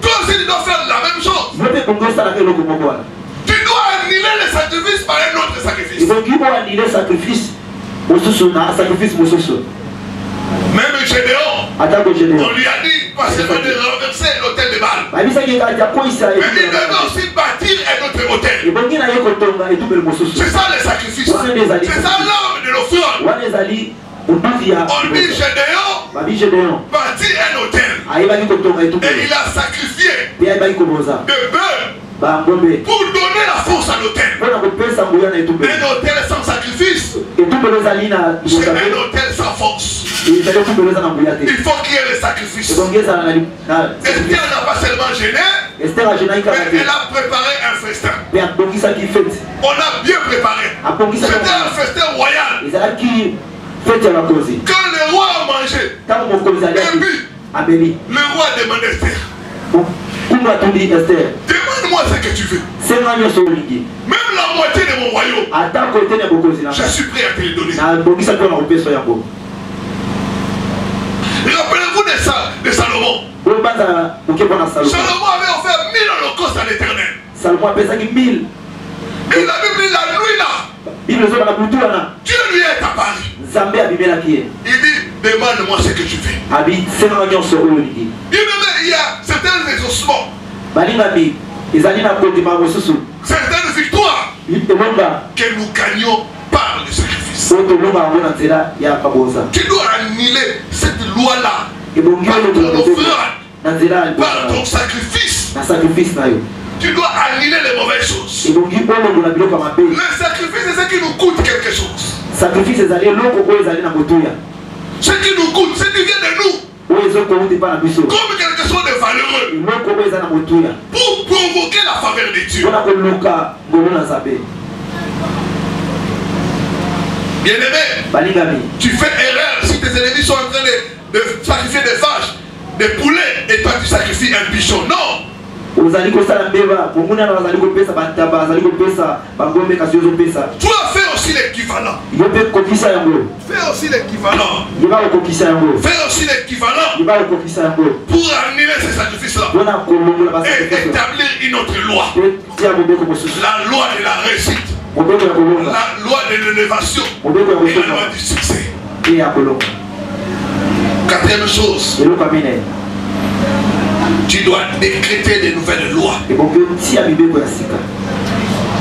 Toi aussi tu dois faire la même chose. Tu dois annuler les sacrifices par un autre sacrifice. Même Gédéon, on lui a dit pas seulement de renverser l'autel de Baal, mais il devait aussi bâtir un autre autel. C'est ça les sacrifices. C'est ça l'homme de l'offrande. On dit Gédéon bâti un hôtel. Et il a sacrifié des bœufs pour donner la force à l'hôtel. Un hôtel sans sacrifice, c'est un hôtel sans force. Il faut qu'il y ait le sacrifice. Esther n'a pas seulement gêné, mais elle a préparé un festin. On a bien préparé. C'était un festin royal. Quand le roi a mangé, et puis le roi demande Esther, demande-moi ce que tu veux. Même la moitié de mon royaume, je suis prêt à te le donner. Rappelez-vous de Salomon. Salomon avait offert 1000 holocaustes à l'Éternel. Et la Bible dit la nuit là, Dieu lui est apparu. Il dit, demande-moi ce que tu veux. Il y a certains exaucements, certaines victoires que nous gagnons par le sacrifice. Tu dois annuler cette loi-là par ton offrande, par ton sacrifice. Tu dois annuler les mauvaises choses. Le sacrifice, c'est ce qui nous coûte quelque chose. Ce qui nous coûte, ce qui vient de nous, comme quelque chose de valeureux, pour provoquer la faveur de Dieu. Bien-aimé, tu fais erreur si tes ennemis sont en train de sacrifier des vaches, des poulets, et toi tu sacrifies un bichon. Non! Toi fais aussi l'équivalent. Fais aussi l'équivalent. Fais aussi l'équivalent pour annuler ces sacrifices-là et établir une autre loi. La loi de la réussite, la loi de l'élévation et la loi du succès. Quatrième chose, tu dois décréter de nouvelles lois.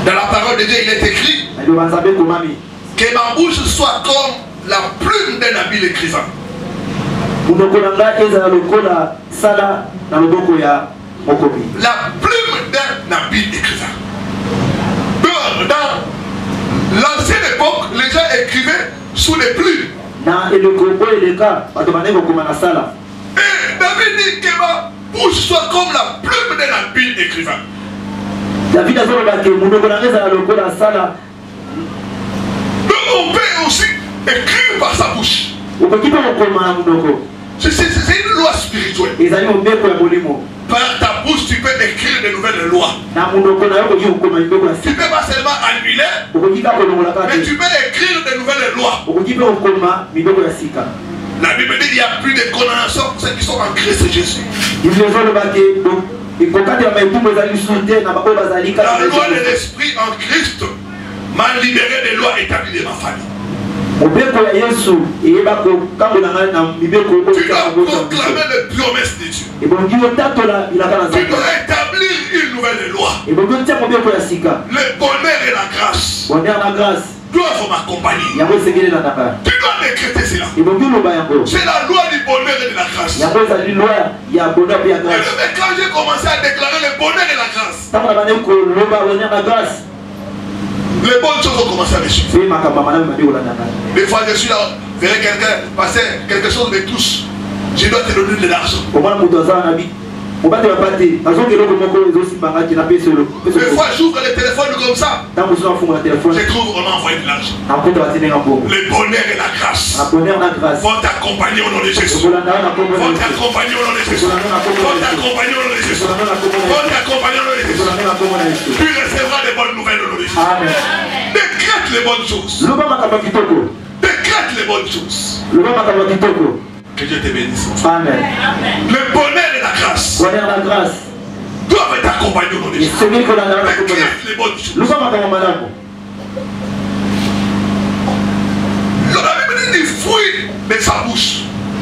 Dans la parole de Dieu, il est écrit que ma bouche soit comme la plume d'un habile écrivain. La plume d'un habile écrivain. Dans l'ancienne époque, les gens écrivaient sous les plumes. Et David dit que ma bouche soit comme la plume d'un habile écrivain. Donc on peut aussi écrire par sa bouche. C'est une loi spirituelle. Par ta bouche, tu peux écrire de nouvelles lois. Tu peux pas seulement annuler, mais tu peux écrire de nouvelles lois. La Bible dit qu'il n'y a plus de condamnation pour ceux qui sont en Christ Jésus. La loi de l'esprit en Christ m'a libéré des lois établies de ma famille. Tu dois proclamer les promesses de Dieu. Tu dois établir une nouvelle loi. Le bonheur et la grâce doivent m'accompagner. Tu dois décréter cela. C'est la loi du bonheur et de la grâce. Et quand j'ai commencé à déclarer le bonheur et la grâce, les bonnes choses ont commencé à me suivre. Des fois je suis là, je verrai quelqu'un passer, quelque chose me touche. Je dois te donner de l'argent. Des fois j'ouvre le téléphone comme ça. Je trouve qu'on m'a envoyé de l'argent. Le bonheur et la grâce vont t'accompagner au nom de Jésus. Vont t'accompagner au nom de Jésus. Vont t'accompagner au nom de Jésus. Vont t'accompagner au nom de Jésus. Tu recevras des bonnes nouvelles au nom de Jésus. Décrète les bonnes choses. Décrète les bonnes choses. Que Dieu te bénisse. Amen. Le bonheur et la grâce doivent t'accompagner au nom de Jésus. Décrète les bonnes choses. La Bible dit du fruit de sa bouche,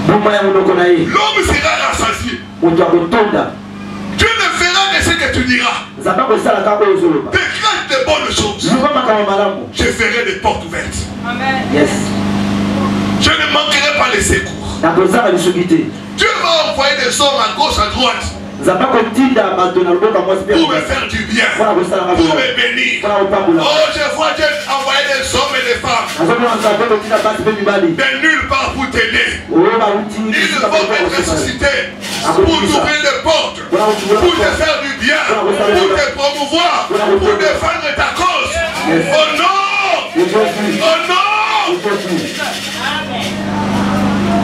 l'homme sera rassasié. Dieu ne fera que ce que tu diras. Décrète de bonnes choses. Je ferai des portes ouvertes. Amen. Yes. Je ne manquerai pas les secours. Dieu va envoyer des hommes à gauche, à droite. Pour me faire du bien, pour me bénir. Oh, je vois Dieu envoyer des hommes et des femmes de nulle part pour t'aider. Ils vont être ressuscités pour t'ouvrir les portes, pour te faire du bien, pour te promouvoir, pour défendre ta cause. Oh non! Oh non!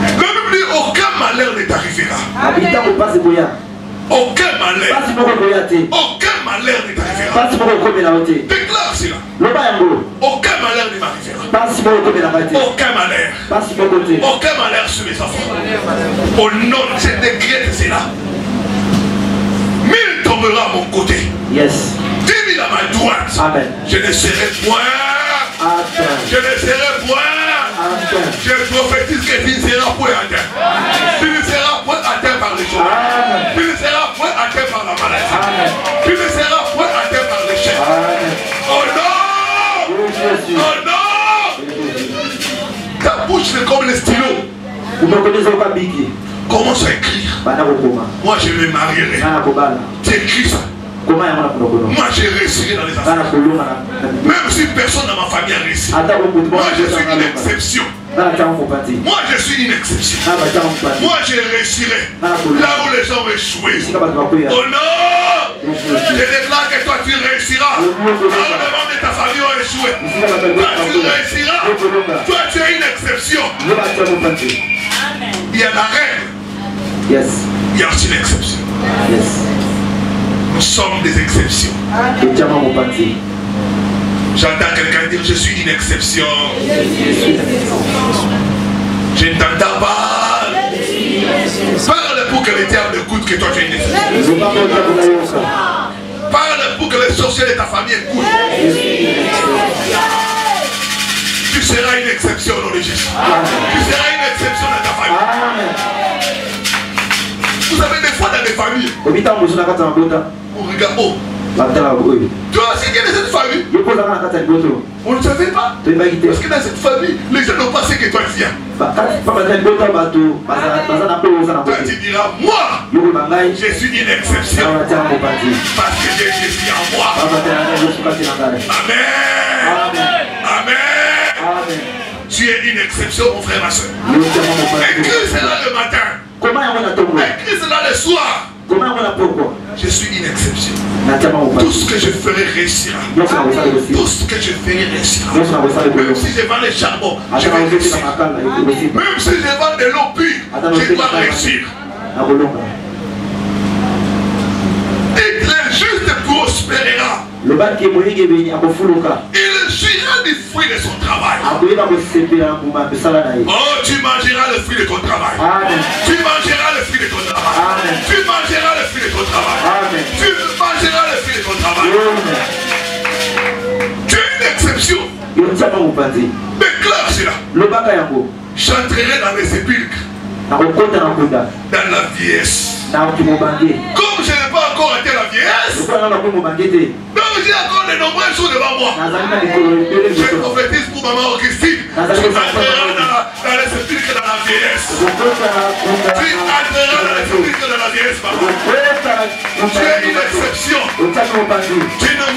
Le Bible dit aucun malheur ne t'arrivera. Aucun malheur. Aucun malheur ne t'arrivera. Déclare cela. Aucun malheur ne m'arrivera. Aucun malheur. Aucun malheur sur mes enfants. Au nom de cette décrète, c'est là. 1000 tombera à mon côté. Yes. 10 000 à ma droite. Amen. Je ne serai point. Je ne serai point. Je prophétise que tu ne seras point atteint. Tu ne seras point atteint par les choses. Tu ne seras point atteint par la maladie. Tu ne seras point atteint par l'échec. Oh non! Oh non! Ta bouche est comme le stylo. Commence à écrire. Moi je me marierai. Tu écris ça. Moi j'ai réussi dans les affaires. Même si personne dans ma famille a réussi. Moi je suis une exception. Moi je suis une exception. Moi je réussirai là où les gens ont échoué. Oh non! Je déclare que toi tu réussiras. Là où les membres de ta famille ont échoué. Toi tu réussiras. Toi tu es une exception. Il y a la règle. Il y a aussi l'exception. Nous sommes des exceptions. J'entends quelqu'un dire je suis une exception. Je ne t'entends pas. Parle pour que les diables écoutent que toi tu es une exception. Parle pour que les sorciers de ta famille écoutent. Tu seras une exception au nom de Jésus. Tu seras une exception dans ta famille. Vous savez, des fois dans des familles, on regarde, oh, toi aussi qui es dans cette famille, on ne savait pas. Parce que dans cette famille, les gens n'ont pas ce que toi tu as. Toi tu diras, moi, je suis une exception. Parce que Jésus est en moi. Amen. Amen. Tu es une exception, mon frère, ma soeur. Écris cela le matin. Écris cela le soir. Je suis une exception. Tout ce que je ferai réussira. Tout ce que je ferai réussira. Même si je vends les charbons, je vais réussir. Même si je vends de l'eau pure, je dois réussir. Et le juste prospérera. Il jouira du fruit de son travail. Oh, tu mangeras le fruit de ton travail. Tu mangeras le fruit de ton travail. Tu mangeras le fruit de ton travail. Tu mangeras le fruit de ton travail. Tu es une exception. Déclare cela. J'entrerai dans les sépulcres. Dans la vieillesse. Comme je n'ai pas encore atteint la vieillesse, donc j'ai encore de nombreuses choses devant moi. Je prophétise pour maman Augustine. Tu entreras dans les sépulcres dans la vieillesse. Tu entreras dans les sépulcres dans la vieillesse, maman. Tu es une exception. Tu ne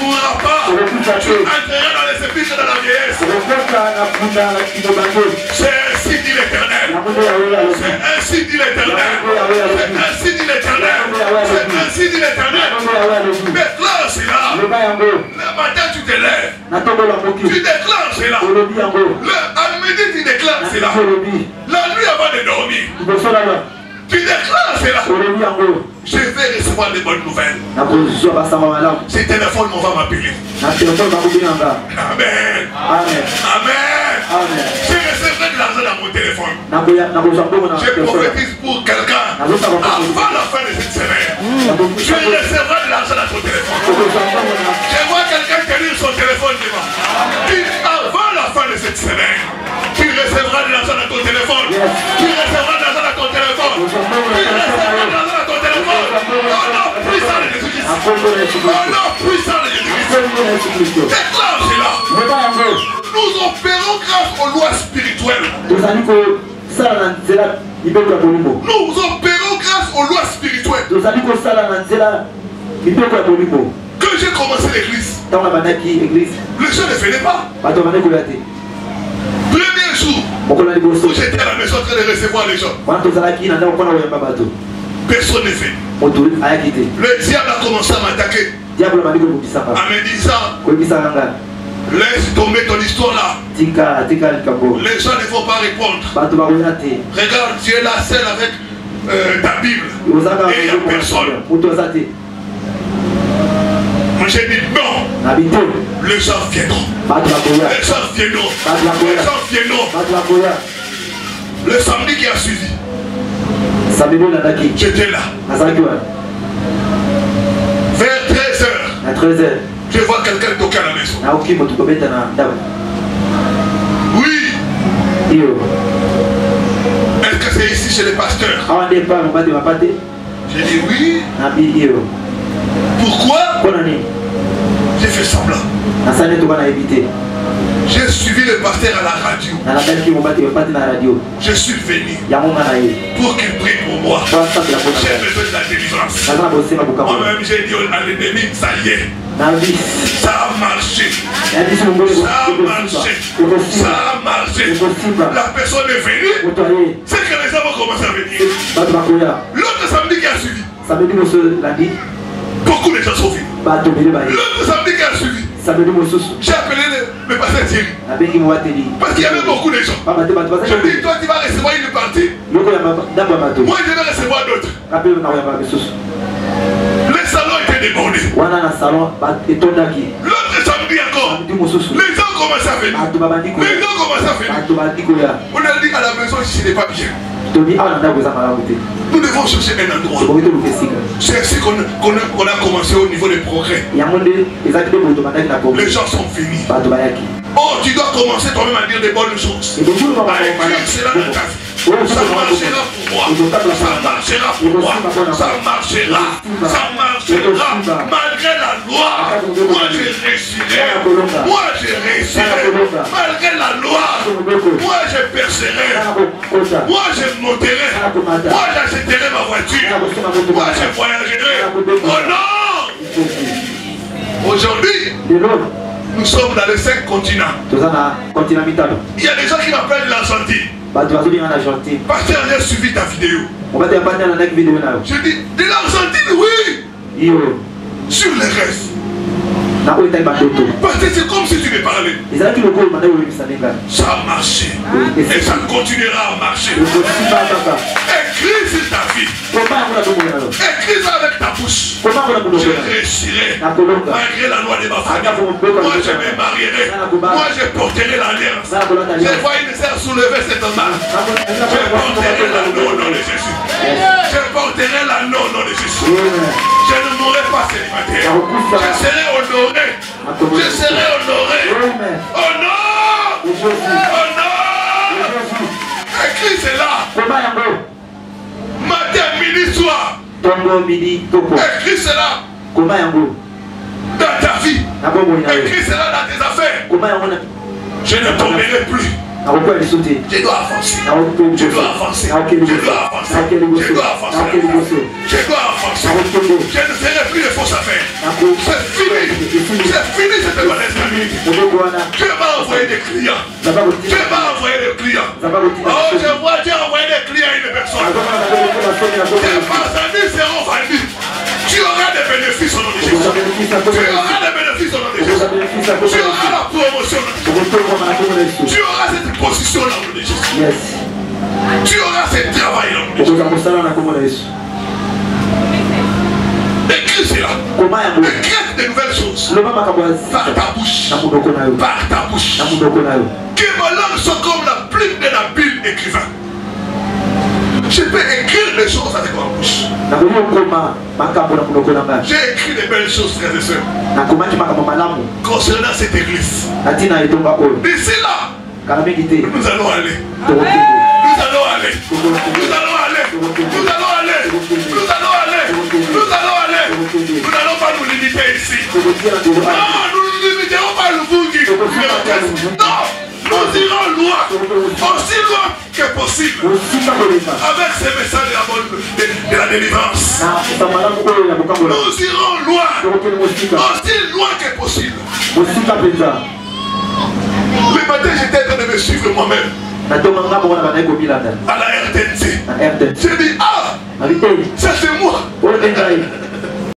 mourras pas. Tu entreras dans les sépulcres dans la vieillesse. C'est ainsi dit l'Éternel. C'est ainsi dit l'Éternel. C'est ainsi dit l'Éternel. C'est ainsi dit l'Éternel. Déclare cela. Le matin tu te lèves. Tu déclares cela. À midi tu déclares cela. La nuit avant de dormir. Tu déclares cela. Je vais recevoir des bonnes nouvelles. Ce téléphone va m'appeler. Amen. Amen. Amen. Je recevrai de l'argent dans mon téléphone. Je prophétise pour quelqu'un avant la fin de cette semaine. Je recevrai de l'argent dans ton téléphone. Je vois quelqu'un tenir son téléphone devant. Avant la fin de cette semaine, tu recevras de l'argent dans ton téléphone. Tu recevras de l'argent dans ton téléphone. Tu recevras de l'argent dans ton téléphone. Oh non, puissant de Jésus-Christ. Oh non, puissant de Jésus-Christ. Déclare cela. Nous opérons grâce aux lois spirituelles. Nous opérons grâce aux lois spirituelles. Quand j'ai commencé l'église, les gens ne venaient pas. Premier jour où j'étais à la maison en train de recevoir les gens, personne ne venait. Le diable a commencé à m'attaquer en me disant, laisse tomber ton histoire là. Les gens ne vont pas répondre. Regarde, tu es là seul avec ta Bible et il n'y a personne. Moi j'ai dit non. Les gens viendront. Les gens viendront. Les gens viendront. Le samedi qui a suivi, j'étais là. Vers 13h, je vois quelqu'un toquer à la maison. Oui. Est-ce que c'est ici chez les pasteurs? J'ai dit oui. Pourquoi? J'ai fait semblant. J'ai suivi le pasteur à la radio. Je suis venu pour qu'il prie pour moi. J'ai besoin de la délivrance. Moi-même j'ai dit à l'ennemi, ça y est. Ça a marché. Ça a marché. Ça a marché. La personne est venue. C'est que les gens vont commencer à venir. L'autre samedi qui a suivi, beaucoup de gens sont venus. L'autre samedi qui a suivi, j'ai appelé le pasteur Thierry. Parce qu'il y avait beaucoup de gens. Je lui ai dit, toi tu vas recevoir une partie. Moi je vais recevoir d'autres. Le salon était débordé. L'autre samedi encore, les gens commencent à venir. On a dit à la maison, je n'ai pas bien. Nous devons chercher un endroit. C'est ainsi qu'on a commencé au niveau des progrès. Les gens sont finis. Oh, tu dois commencer toi-même à dire des bonnes choses. À écrire cela dans ta vie. Ça marchera pour moi. Ça marchera pour moi. Ça marchera. Ça marchera. Malgré la loi, moi je réussirai. Moi je réussirai. Malgré la loi, moi je percerai. Moi je monterai. Moi j'achèterai ma voiture. Moi je voyagerai. Oh non! Aujourd'hui, nous sommes dans les 5 continents. Il y a des gens qui m'appellent l'Argentine. Pasteur, j'ai suivi ta vidéo. Je dis, de l'Argentine, oui. Sur les restes. Parce que c'est comme si tu me parlais. Ça a marché. Et ça continuera à marcher. Écris sur ta vie. Écris ça avec ta bouche. Je réussirai. Malgré la loi de ma famille. Moi je me marierai. Moi je porterai l'alliance. Je vois une sœur soulever cette main. Je porterai l'anneau au nom de Jésus. Je porterai l'anneau au nom de Jésus. Je ne mourrai pas célibataire. Je serai honoré. Je serai honoré. Oh non! Oh non! Écris cela. Matin, midi, soir. Écris cela. Dans ta vie. Écris cela dans tes affaires. Je ne tomberai plus. Je dois avancer. Je dois avancer. Je dois avancer. Je dois avancer. Je dois avancer. Je dois avancer. Je ne ferai plus de fausses affaires. C'est fini. C'est fini cette mauvaise famille. Dieu m'a envoyé des clients. Dieu m'a envoyé des clients. Oh, je vois Dieu envoyer des clients à une personne. Tes marchandises seront vendues. Tu auras des bénéfices au nom de Jésus. Tu auras des bénéfices au nom de Jésus. Tu auras la promotion. Tu auras cette position au nom de Jésus. Tu auras ce travail au nom de Jésus. Écris cela. Écris de nouvelles choses. Par ta bouche. Par ta bouche. Que ma langue soit comme la plume de l'habile écrivain. Je peux écrire des choses avec ma bouche. J'ai écrit des belles choses, frères et sœurs, concernant cette église. D'ici là, nous allons aller. Nous allons aller. Nous allons aller. Nous allons aller. Nous allons aller. Nous allons aller. Nous allons aller. Nous n'allons pas nous limiter ici. Non, nous ne nous limiterons pas le Bungi. Non, nous irons loin. Aussi loin que possible. possible avec ces messages de la délivrance. Nous irons loin, aussi loin que possible. Le matin, j'étais en train de me suivre moi-même à la RTNC. J'ai dit, ah, ça c'est moi.